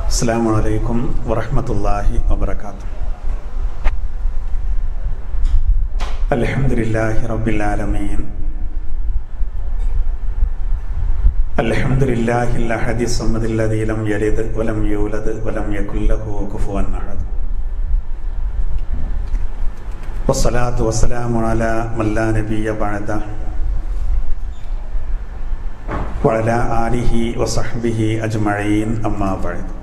അസ്സലാമു അലൈക്കും വറഹ്മത്തുള്ളാഹി വബറകാതുഹു. അൽഹംദുലില്ലാഹി റബ്ബിൽ ആലമീൻ. അൽഹംദുലില്ലാഹിൽ അഹദിസ് സമദിൽ ലദീ ലം യലിദ് വലം യൂലദ് വലം യകുൽ ലഹു കുഫുവൻ അഹദ്. വസ്സലാത്തു വസ്സലാമു അലാ മൻ ലാ നബിയ്യ ബഅദഹു വഅലാ ആലിഹി വസഹ്ബിഹി അജ്മഈൻ. അമ്മാ ബഅദ്.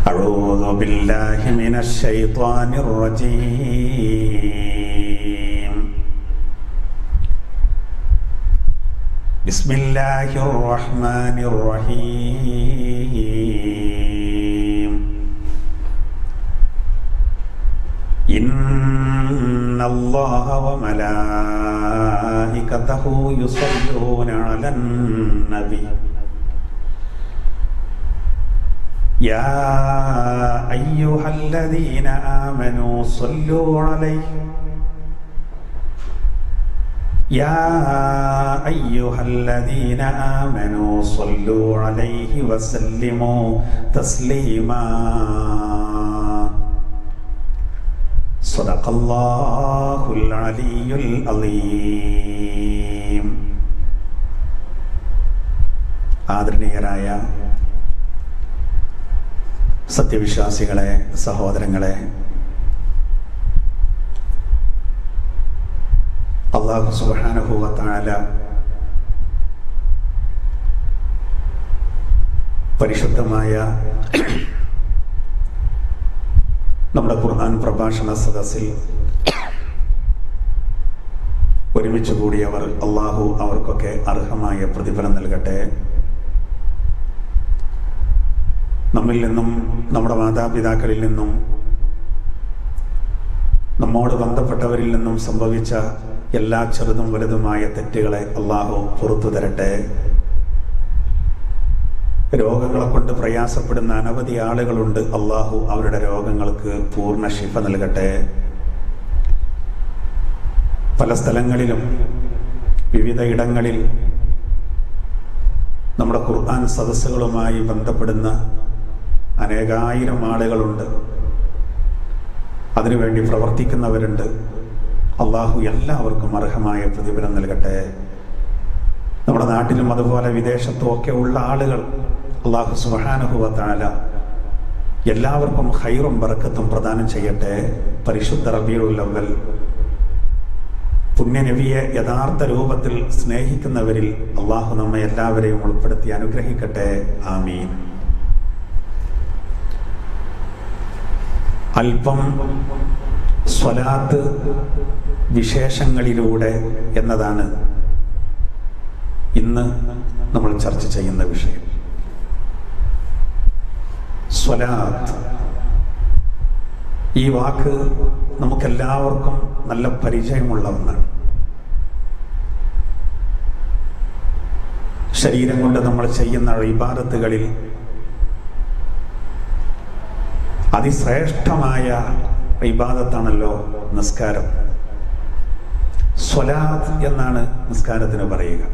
അഊദു ബില്ലാഹി മിനശ് ശൈത്വാനിർ റജീം. ബിസ്മില്ലാഹിർ റഹ്മാനിർ റഹീം. ഇന്നല്ലാഹ വമലായികതഹു യുസല്ലൂന അലൻ നബി യാ അയ്യുഹല്ലദീന ആമനൂ സ്വല്ലൂ അലൈഹി യാ അയ്യുഹല്ലദീന ആമനൂ സ്വല്ലൂ അലൈഹി വസല്ലിമൂ തസ്ലീമാ. സദഖല്ലാഹുൽ അലിയ്യുൽ അലീം. ആദരണീയരായ സത്യവിശ്വാസികളെ, സഹോദരങ്ങളെ, അല്ലാഹു സുബ്ഹാനഹു വ തആല പരിശുദ്ധമായ നമ്മുടെ ഖുർആൻ പ്രഭാഷണ സദസ്സിൽ ഒരുമിച്ച് കൂടിയവർ അല്ലാഹു അവർക്കൊക്കെ അർഹമായ പ്രതിഫലം നൽകട്ടെ. നമ്മിൽ നിന്നും, നമ്മുടെ മാതാപിതാക്കളിൽ നിന്നും, നമ്മോട് ബന്ധപ്പെട്ടവരിൽ നിന്നും സംഭവിച്ച എല്ലാ ചെറുതും വലുതുമായ തെറ്റുകളെ അല്ലാഹു പുറത്തു തരട്ടെ. രോഗങ്ങളെ കൊണ്ട് പ്രയാസപ്പെടുന്ന അനവധി ആളുകളുണ്ട്. അല്ലാഹു അവരുടെ രോഗങ്ങൾക്ക് പൂർണ്ണ ശിഫ നൽകട്ടെ. പല സ്ഥലങ്ങളിലും വിവിധ ഇടങ്ങളിൽ നമ്മുടെ ഖുർആൻ സദസ്സുകളുമായി ബന്ധപ്പെടുന്ന അനേകായിരം ആളുകളുണ്ട്. അതിനുവേണ്ടി പ്രവർത്തിക്കുന്നവരുണ്ട്. അല്ലാഹു എല്ലാവർക്കും അർഹമായ പ്രതിഫലം നൽകട്ടെ. നമ്മുടെ നാട്ടിലും അതുപോലെ വിദേശത്തും ഒക്കെ ഉള്ള ആളുകൾ അല്ലാഹു സുബ്ഹാനഹു വ തആല എല്ലാവർക്കും ഖൈറും ബറക്കത്തും പ്രദാനം ചെയ്യട്ടെ. പരിശുദ്ധ റബീഉൽ അവ്വൽ പുണ്യനബിയെ യഥാർത്ഥ രൂപത്തിൽ സ്നേഹിക്കുന്നവരിൽ അല്ലാഹു നമ്മെ എല്ലാവരെയും ഉൾപ്പെടുത്തി അനുഗ്രഹിക്കട്ടെ. ആമീൻ. അല്പം സ്വലാത്ത് വിശേഷങ്ങളിലൂടെ എന്നതാണ് ഇന്ന് നമ്മൾ ചർച്ച ചെയ്യുന്ന വിഷയം. സ്വലാത്ത്, ഈ വാക്ക് നമുക്കെല്ലാവർക്കും നല്ല പരിചയമുള്ള ഒന്നാണ്. ശരീരം കൊണ്ട് നമ്മൾ ചെയ്യുന്ന ഇബാദത്തുകളിൽ അതിശ്രേഷ്ഠമായ ഇബാദത്താണല്ലോ നിസ്കാരം. സ്വലാത്ത് എന്നാണ് നിസ്കാരത്തിന് പറയുക.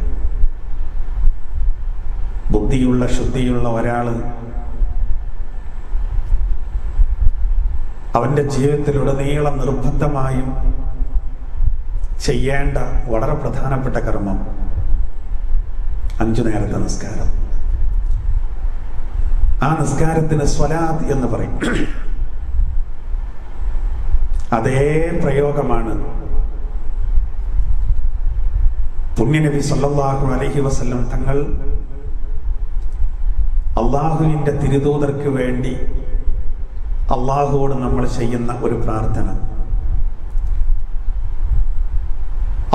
ബുദ്ധിയുള്ള, ശുദ്ധിയുള്ള ഒരാള് അവന്റെ ജീവിതത്തിലുടനീളം നിർബന്ധമായും ചെയ്യേണ്ട വളരെ പ്രധാനപ്പെട്ട കർമ്മം 5 നേരത്തെ നിസ്കാരം. ആ നിസ്കാരത്തിന് സ്വലാത്ത് എന്ന് പറയും. അതേ പ്രയോഗമാണ് പുണ്യനബി സല്ലല്ലാഹു അലൈഹി വസല്ലം തങ്ങൾ അള്ളാഹുവിന്റെ തിരുദൂതർക്ക് വേണ്ടി അള്ളാഹുവോട് നമ്മൾ ചെയ്യുന്ന ഒരു പ്രാർത്ഥന.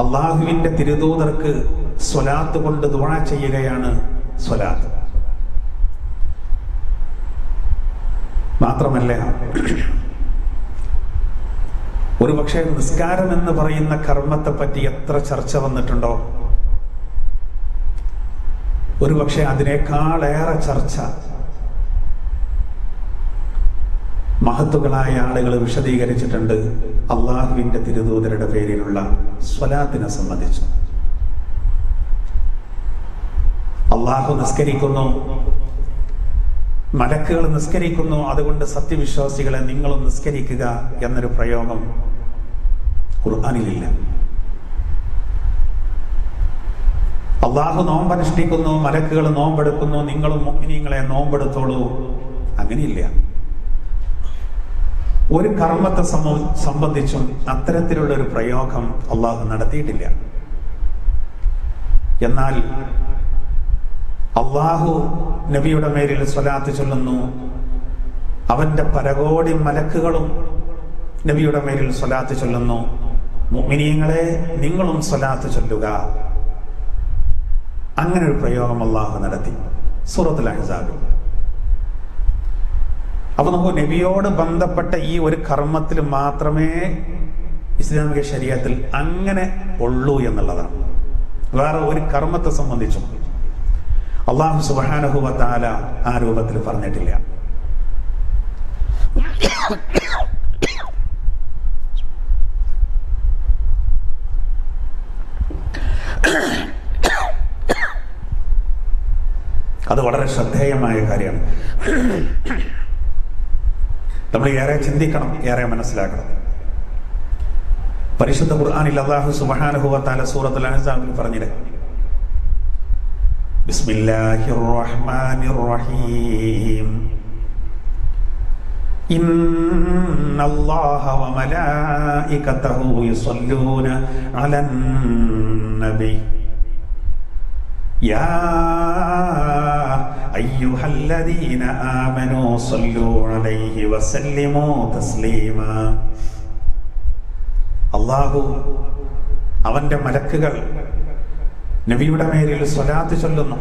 അള്ളാഹുവിന്റെ തിരുദൂതർക്ക് സ്വലാത്ത് കൊണ്ട് ദുആ ചെയ്യുകയാണ് സ്വലാത്ത്. മാത്രമല്ല, ഒരുപക്ഷെ നിസ്കാരം എന്ന് പറയുന്ന കർമ്മത്തെ പറ്റി എത്ര ചർച്ച വന്നിട്ടുണ്ടോ, ഒരുപക്ഷെ അതിനേക്കാളേറെ ചർച്ച മഹത്തുക്കളായ ആളുകൾ വിശദീകരിച്ചിട്ടുണ്ട് അള്ളാഹുവിന്റെ തിരുദൂതരുടെ പേരിലുള്ള സ്വലാത്തിനെ സംബന്ധിച്ചു. അള്ളാഹു നിസ്കരിക്കുന്നു, മലക്കുകൾ നിസ്കരിക്കുന്നു, അതുകൊണ്ട് സത്യവിശ്വാസികളെ നിങ്ങളും നിസ്കരിക്കുക എന്നൊരു പ്രയോഗം ഖുർആനിലില്ല. അള്ളാഹു നോമ്പനുഷ്ഠിക്കുന്നു, മലക്കുകൾ നോമ്പെടുക്കുന്നു, നിങ്ങളും മുഅ്മിനീങ്ങളെ നോമ്പെടുത്തോളൂ, അങ്ങനെയില്ല. ഒരു കർമ്മത്തെ സംബന്ധിച്ചും അത്തരത്തിലുള്ള ഒരു പ്രയോഗം അള്ളാഹു നടത്തിയിട്ടില്ല. എന്നാൽ അള്ളാഹു നബിയുടെ മേലിൽ സ്വലാത്ത് ചൊല്ലുന്നു, അവന്റെ പരകോടി മലക്കുകളും നബിയുടെ മേലിൽ സ്വലാത്ത് ചൊല്ലുന്നു, മുഅ്മിനീങ്ങളെ നിങ്ങളും സ്വലാത്ത് ചൊല്ലുക. അങ്ങനെ ഒരു പ്രയോഗം അള്ളാഹു നടത്തി സൂറത്തുൽ അഹ്സാബിൽ. അപ്പൊ നമുക്ക് നബിയോട് ബന്ധപ്പെട്ട ഈ ഒരു കർമ്മത്തിൽ മാത്രമേ ഇസ്ലാമിക ശരീഅത്തിൽ അങ്ങനെ ഉള്ളൂ എന്നുള്ളതാണ്. വേറെ ഒരു കർമ്മത്തെ സംബന്ധിച്ചും അല്ലാഹു സുബ്ഹാനഹു വ തആല ആ രൂപത്തിൽ പറഞ്ഞിട്ടില്ല. അത് വളരെ ശ്രദ്ധേയമായ കാര്യമാണ്. നമ്മൾ ഏറെ ചിന്തിക്കണം, ഏറെ മനസ്സിലാക്കണം. പരിശുദ്ധ ഖുർആനിൽ അല്ലാഹു സുബ്ഹാനഹു വ തആല സൂറത്തുൽ അഹ്സാബിൽ പറഞ്ഞില്ലേ, ബിസ്മില്ലാഹിർ റഹ്മാനിർ റഹീം ഇന്നല്ലാഹ വ മലായികതഹു യുസല്ലൂന അലൻ നബി യാ അയ്യുഹല്ലദീന ആമനൂ സല്ലൂ അലൈഹി വസല്ലിമൂ തസ്ലീമാ. അല്ലാഹു അവന്റെ മലക്കുകൾ നബിയുടെ മേലിൽ സ്വലാത്ത് ചൊല്ലുന്നു,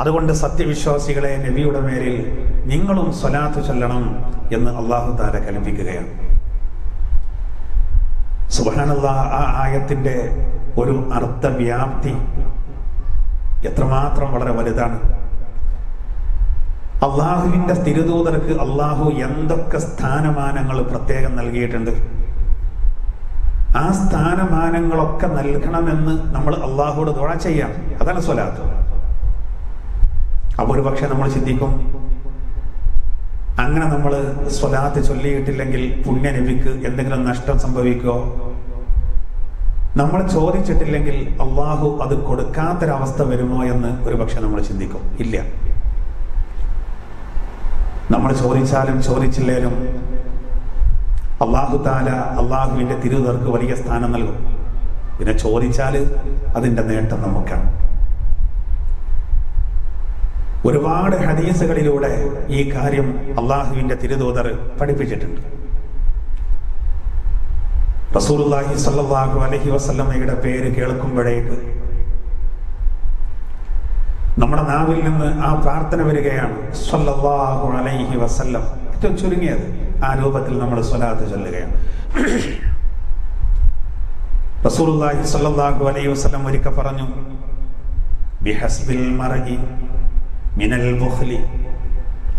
അതുകൊണ്ട് സത്യവിശ്വാസികളെ നബിയുടെ മേലിൽ നിങ്ങളും സ്വലാത്ത് ചൊല്ലണം എന്ന് അല്ലാഹു തആല കൽപ്പിക്കുകയാണ്. സുബ്ഹാനല്ലാഹ്, ആ ആയത്തിന്റെ ഒരു അർത്ഥവ്യാപ്തി എത്രമാത്രം വളരെ വലുതാണ്. അള്ളാഹുവിന്റെ തിരുദൂതർക്ക് അള്ളാഹു എന്തൊക്കെ സ്ഥാനമാനങ്ങൾ പ്രത്യേകം നൽകിയിട്ടുണ്ട്. ആ സ്ഥാനമാനങ്ങളൊക്കെ നൽകണമെന്ന് നമ്മൾ അള്ളാഹുവോട് ദുആ ചെയ്യാം. അതാണ് സ്വലാത്ത്. അപ്പോൾ ഒരു പക്ഷെ നമ്മൾ ചിന്തിക്കും, അങ്ങനെ നമ്മൾ സ്വലാത്ത് ചൊല്ലിയിട്ടില്ലെങ്കിൽ പുണ്യ നബിക്ക് എന്തെങ്കിലും നഷ്ടം സംഭവിക്കോ? നമ്മൾ ചോദിച്ചിട്ടില്ലെങ്കിൽ അള്ളാഹു അത് കൊടുക്കാത്തൊരവസ്ഥ വരുമോ എന്ന് ഒരു പക്ഷെ നമ്മൾ ചിന്തിക്കും. ഇല്ല, നമ്മൾ ചോദിച്ചാലും ചോദിച്ചില്ലേലും അള്ളാഹു തആല അള്ളാഹുവിന്റെ തിരുദൂതർക്ക് വലിയ സ്ഥാനം നൽകും. പിന്നെ ചോദിച്ചാൽ അതിന്റെ നേട്ടം നമുക്കാണ്. ഒരുപാട് ഹദീസുകളിലൂടെ ഈ കാര്യം അള്ളാഹുവിന്റെ തിരുദൂതർ പഠിപ്പിച്ചിട്ടുണ്ട്. റസൂലുള്ളാഹി സ്വല്ലല്ലാഹു അലൈഹി വസല്ലമയുടെ പേര് കേൾക്കുമ്പോഴേക്ക് നമ്മുടെ നാവിൽ നിന്ന് ആ പ്രാർത്ഥന വരികയാണ്, സ്വല്ലല്ലാഹു അലൈഹി വസല്ലം. ഏറ്റവും ചുരുങ്ങിയത് ആ രൂപത്തിൽ നമ്മൾ സ്വലാത്ത് ചൊല്ലുകയാണ്. റസൂലുള്ളാഹി സ്വല്ലല്ലാഹു അലൈഹി വസല്ലം ഒരിക്കൽ പറഞ്ഞു, ബിഹസ്ബിൽ മർഇ മിനൽ ബുഖ്ലി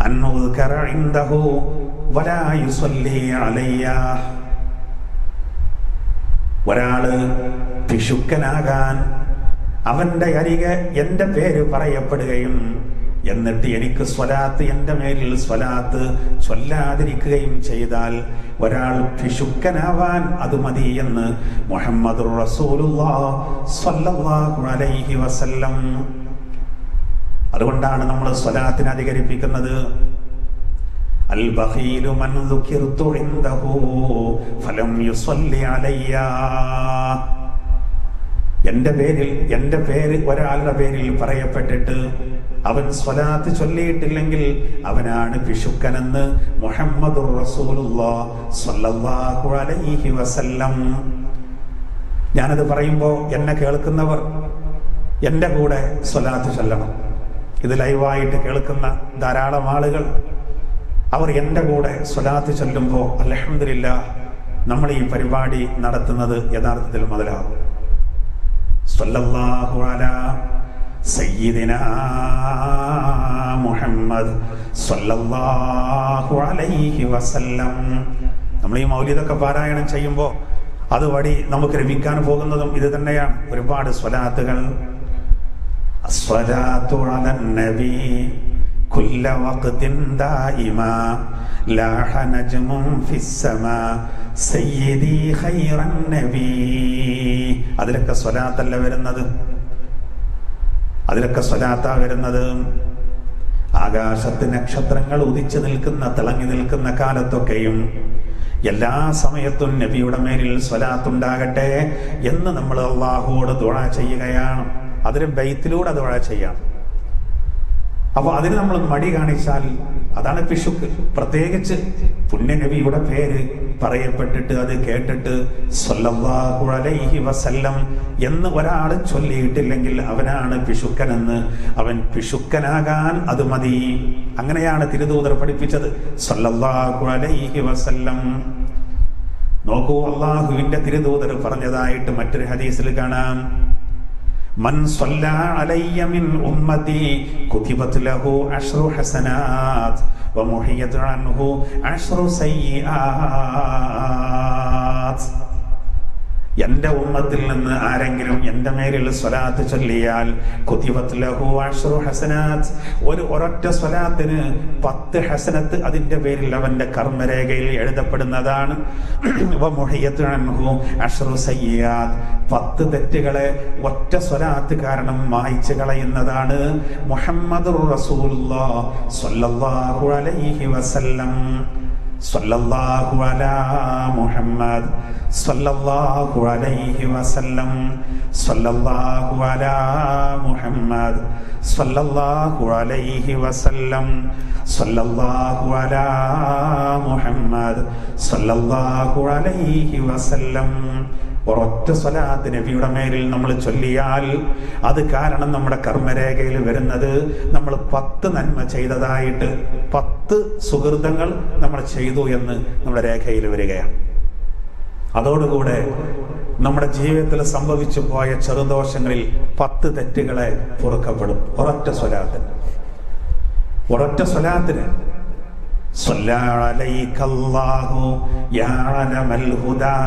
അൻ ഉദ്കറ ഇൻദഹു വലാ യുസല്ലി അലയ്യ. ഒരാള് പിശുക്കനാകാൻ അവന്റെ അരികെ എന്റെ പേര് പറയപ്പെടുകയും എന്നിട്ട് എനിക്ക് സ്വലാത്ത്, എന്റെ മേലിൽ സ്വലാത്ത് ചൊല്ലാതിരിക്കുകയും ചെയ്താൽ ഒരാൾ പിശുക്കനാവാൻ അത് മതി എന്ന് മുഹമ്മദുർ റസൂലുള്ളാഹി സ്വല്ലല്ലാഹു അലൈഹി വസല്ലം. അതുകൊണ്ടാണ് നമ്മൾ സ്വലാത്തിനെ അധികരിപ്പിക്കുന്നത്. അൽ ബഖീലു മൻ ദുകിർതു ഇൻദഹു ഫലം യുസല്ലി അലയ്യ. എന്റെ പേര് ഒരാളുടെ പേരിൽ പറയപ്പെട്ടിട്ട് അവൻ സ്വലാത്ത് ചൊല്ലിയിട്ടില്ലെങ്കിൽ അവനാണ് പിശുക്കനെന്ന് മുഹമ്മദുർ റസൂലുള്ളാഹി സ്വല്ലല്ലാഹു അലൈഹി വസല്ലം. ഞാനത് പറയുമ്പോൾ എന്നെ കേൾക്കുന്നവർ എൻ്റെ കൂടെ സ്വലാത്ത് ചൊല്ലണം. ഇത് ലൈവായിട്ട് കേൾക്കുന്ന ധാരാളം ആളുകൾ അവർ എൻ്റെ കൂടെ സ്വലാത്ത് ചൊല്ലുമ്പോൾ അൽഹംദുലില്ലാഹ് നമ്മൾ ഈ പരിപാടി നടത്തുന്നത് യഥാർത്ഥത്തിൽ മുതലാകും. സ്വല്ലല്ലാഹു അലാ സയ്യിദിനാ മുഹമ്മദ് സ്വല്ലല്ലാഹു അലൈഹി വസല്ലം. നമ്മൾ ഈ മൗലിദൊക്കെ പാരായണം ചെയ്യുമ്പോൾ അതുവഴി നമുക്ക് ലഭിക്കാൻ പോകുന്നതും ഇത് തന്നെയാണ്. ഒരുപാട് സ്വലാത്തുകൾ الصلاة على النبي كل وقت دائما لاح نجم في السماء سيدي خير النبي. അതിലൊക്കെ സ്വലാത്തല്ല വരുന്നത്, അതിലൊക്കെ സ്വലാത്താ വരുന്നത്. ആകാശത്ത് നക്ഷത്രങ്ങൾ ഉദിച്ചു നിൽക്കുന്ന, തിളങ്ങി നിൽക്കുന്ന കാലത്തൊക്കെയും എല്ലാ സമയത്തും നബിയുടെ മേലിൽ സ്വലാത്തുണ്ടാകട്ടെ എന്ന് നമ്മൾ അല്ലാഹുവോട് ദുആ ചെയ്യുകയാണ്. അതിന് ബൈത്തിലൂടെ ദുആ ചെയ്യാം. അപ്പൊ അതിന് നമ്മൾ മടി കാണിച്ചാൽ അതാണ് പിശുക്ക്. പ്രത്യേകിച്ച് പുണ്യനബിയുടെ പേര് പറയപ്പെട്ടിട്ട് അത് കേട്ടിട്ട് സ്വല്ലല്ലാഹു അലൈഹി വസല്ലം എന്ന് ഒരാൾ ചൊല്ലിയിട്ടില്ലെങ്കിൽ അവനാണ് പിശുക്കനെന്ന്. അവൻ പിശുക്കനാകാൻ അത് മതി. അങ്ങനെയാണ് തിരുദൂതർ പഠിപ്പിച്ചത്, സ്വല്ലല്ലാഹു അലൈഹി വസല്ലം. നോക്കൂ, അള്ളാഹുവിന്റെ തിരുദൂതർ പറഞ്ഞതായിട്ട് മറ്റൊരു ഹദീസിൽ കാണാം, മൻ സ്വല്ലാ അലയ്യ മിൻ ഉമ്മതി കുതിബത് ലഹു അശ്റു ഹസനാത് വമുഹിയത് അൻഹു അശ്റു സയ്യിആത്. എന്റെ ഉമ്മത്തിൽ നിന്ന് ആരെങ്കിലും എന്റെ മേലിൽ സ്വലാത്ത് ചൊല്ലിയാൽ കുതിബത് ലഹു അശ്റു ഹസനാത്, ഒരൊറ്റ സ്വലാത്തിന് 10 ഹസനത്ത് അതിന്റെ പേരിൽ അവന്റെ കർമ്മരേഖയിൽ എഴുതപ്പെടുന്നതാണ്. വമുഹിയത് അൻഹു അശ്റു സയ്യിആത്, 10 തെറ്റുകളെ ഒറ്റ സ്വലാത്ത് കാരണം മായ്ച്ചു കളയുന്നതാണ്. മുഹമ്മദുർ റസൂലുള്ളാഹി സ്വല്ലല്ലാഹു അലൈഹി വസല്ലം. സ്വല്ലല്ലാഹു അലാ മുഹമ്മദ് സ്വല്ലല്ലാഹു അലൈഹി വസല്ലം. സ്വല്ലല്ലാഹു അലാ മുഹമ്മദ് സ്വല്ലല്ലാഹു അലൈഹി വസല്ലം. സ്വല്ലല്ലാഹു അലാ മുഹമ്മദ് സ്വല്ലല്ലാഹു അലൈഹി വസല്ലം. ഒരൊറ്റ സ്വലാത്ത് നബിയുടെ മേലിൽ നമ്മൾ ചൊല്ലിയാൽ അത് കാരണം നമ്മുടെ കർമ്മരേഖയിൽ വരുന്നത് നമ്മൾ 10 നന്മ ചെയ്തതായിട്ട്, 10 സുഹൃതങ്ങൾ നമ്മൾ ചെയ്തു എന്ന് നമ്മുടെ രേഖയിൽ വരികയാണ്. അതോടുകൂടെ നമ്മുടെ ജീവിതത്തിൽ സംഭവിച്ചു പോയ ചെറുദോഷങ്ങളിൽ 10 തെറ്റുകളെ പൊറുക്കപ്പെടും ഒരൊറ്റ സ്വലാത്തിന്. صلى عليك الله يا علم الهدى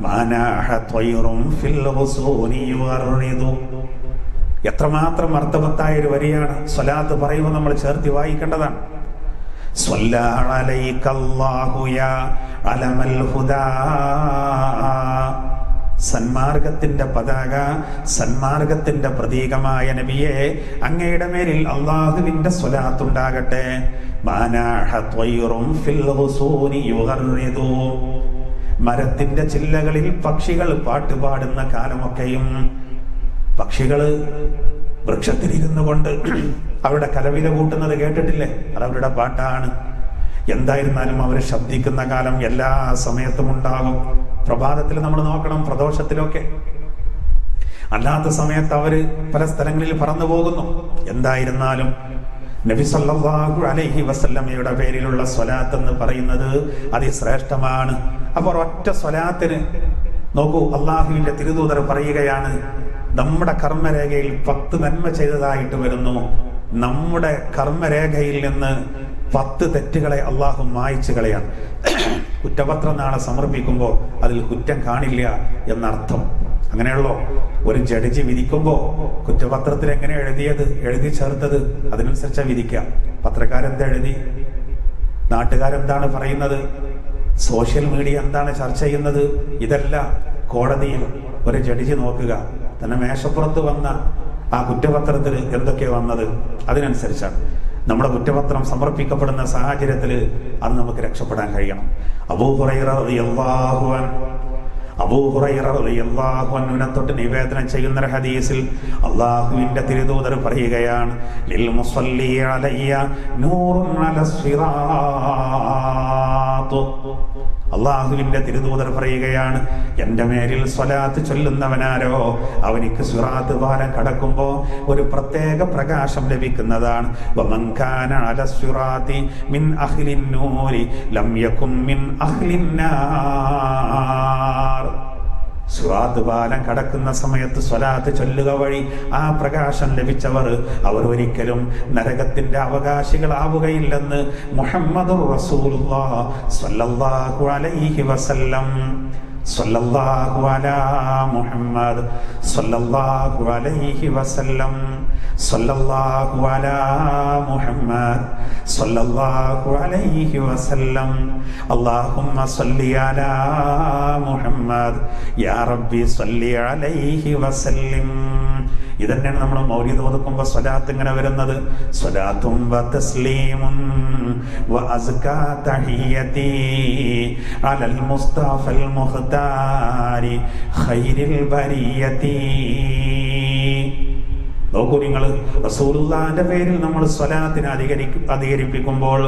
ما ناح طير في الغصون يغرد. എത്രമാത്രം അർത്ഥവത്തായ ഒരു വരിയാണ്. സ്വലാത്ത് പറയുമ്പോൾ നമ്മൾ ചേർത്തി വായിക്കേണ്ടതാണ്. صلى عليك الله يا علم الهدى, സന്മാർഗത്തിന്റെ പതാക, സന്മാർഗത്തിന്റെ പ്രതീകമായ നബിയെ, അങ്ങയുടെ മേലിൽ അള്ളാഹുവിന്റെ സ്വലാത്തുണ്ടാകട്ടെ. മരത്തിന്റെ ചില്ലകളിൽ പക്ഷികൾ പാട്ടുപാടുന്ന കാലമൊക്കെയും, പക്ഷികള് വൃക്ഷത്തിലിരുന്നു കൊണ്ട് അവരുടെ കലവില കൂട്ടുന്നത് കേട്ടിട്ടില്ലേ? അതവരുടെ പാട്ടാണ്. എന്തായിരുന്നാലും അവർ ശബ്ദിക്കുന്ന കാലം എല്ലാ സമയത്തും ഉണ്ടാകും. പ്രഭാതത്തിൽ നമ്മൾ നോക്കണം, പ്രദോഷത്തിലൊക്കെ. അല്ലാത്ത സമയത്ത് അവര് പല സ്ഥലങ്ങളിൽ പറന്നു പോകുന്നു. എന്തായിരുന്നാലും നബി സല്ലല്ലാഹു അലൈഹി വസല്ലമയുടെ പേരിലുള്ള സ്വലാത്ത് എന്ന് പറയുന്നത് അതിശ്രേഷ്ഠമാണ്. അപ്പോൾ ഒറ്റ സ്വലാത്തിന് നോക്കൂ, അള്ളാഹുവിന്റെ തിരുദൂതർ പറയുകയാണ്, നമ്മുടെ കർമ്മരേഖയിൽ 10 നന്മ ചെയ്തതായിട്ട് വരുന്നു. നമ്മുടെ കർമ്മരേഖയിൽ നിന്ന് 10 തെറ്റുകളെ അള്ളാഹു മായ്ച്ചു കളയാണ്. കുറ്റപത്രം നാളെ സമർപ്പിക്കുമ്പോൾ അതിൽ കുറ്റം കാണില്ല എന്നർത്ഥം. അങ്ങനെയുള്ളോ ഒരു ജഡ്ജി വിധിക്കുമ്പോൾ കുറ്റപത്രത്തിൽ എങ്ങനെ എഴുതി ചേർത്തത് അതിനനുസരിച്ചാ വിധിക്കുക. പത്രക്കാരെന്താ എഴുതി, നാട്ടുകാരെന്താണ് പറയുന്നത്, സോഷ്യൽ മീഡിയ എന്താണ് ചർച്ച ചെയ്യുന്നത്, ഇതല്ല കോടതിയിൽ ഒരു ജഡ്ജി നോക്കുക. തന്നെ മേശപ്പുറത്ത് വന്ന ആ കുറ്റപത്രത്തിൽ എന്തൊക്കെ വന്നത് അതിനനുസരിച്ചാണ് നമ്മുടെ കുറ്റപത്രം സമർപ്പിക്കപ്പെടുന്ന സാഹചര്യത്തിൽ അത് നമുക്ക് രക്ഷപ്പെടാൻ കഴിയണം. അബൂ ഹുറൈറ റളിയല്ലാഹു അൻഹുവിനെ തൊട്ട് നിവേദനം ചെയ്യുന്ന ഹദീസിൽ അള്ളാഹുവിന്റെ തിരുദൂതർ പറയുകയാണ്, ലിൽ മുസല്ലി അലയ്യ നൂറുൻ അലസ് സിറാത്ത്. അള്ളാഹുവിന്റെ തിരുദൂതർ പറയുകയാണ്, എന്റെ മേലിൽ സ്വലാത്ത് ചൊല്ലുന്നവനാരോ അവനിക്ക് സിറാത്ത് പാലം കടക്കുമ്പോ ഒരു പ്രത്യേക പ്രകാശം ലഭിക്കുന്നതാണ്. വമൻ കാന അലസ് സിറാത്തി മിൻ അഹ്ലിൻ നൂരി ലം യകും മിൻ അഹ്ലിൻ നാർ. സിറാത്ത് പാലം കടക്കുന്ന സമയത്ത് സ്വലാത്ത് ചൊല്ലുക വഴി ആ പ്രകാശം ലഭിച്ചവർ അവർ ഒരിക്കലും നരകത്തിന്റെ അവകാശികളാവുകയില്ലെന്ന് മുഹമ്മദുർ റസൂലുള്ളാഹി സ്വല്ലല്ലാഹു അലൈഹി വസല്ലം. സല്ലല്ലാഹു അലാ മുഹമ്മദ് സല്ലല്ലാഹു അലൈഹി വസല്ലം സല്ലല്ലാഹു അലാ മുഹമ്മദ് സല്ലല്ലാഹു അലൈഹി വസല്ലം അല്ലാഹുമ്മ സല്ലി അലാ മുഹമ്മദ് യാ റബ്ബി സല്ലി അലൈഹി വസല്ലം. ഇതന്നെയാണ് നമ്മൾ മൗലിദ് ഓതുമ്പോൾ സ്വലാത്ത് ഇങ്ങനെ വരുന്നത്. സ്വലാത്തും വ തസ്ലീമുൻ വ അസ്കാ തഹിയതി അലൽ മുസ്തഫൽ മുഖ്താരി ഖൈരിൽ ബരിയതി. നോക്കൂ നിങ്ങൾ, റസൂലുള്ളാഹിന്റെ പേരിൽ നമ്മൾ സ്വലാത്തിനെ അധികരിപ്പിക്കുമ്പോൾ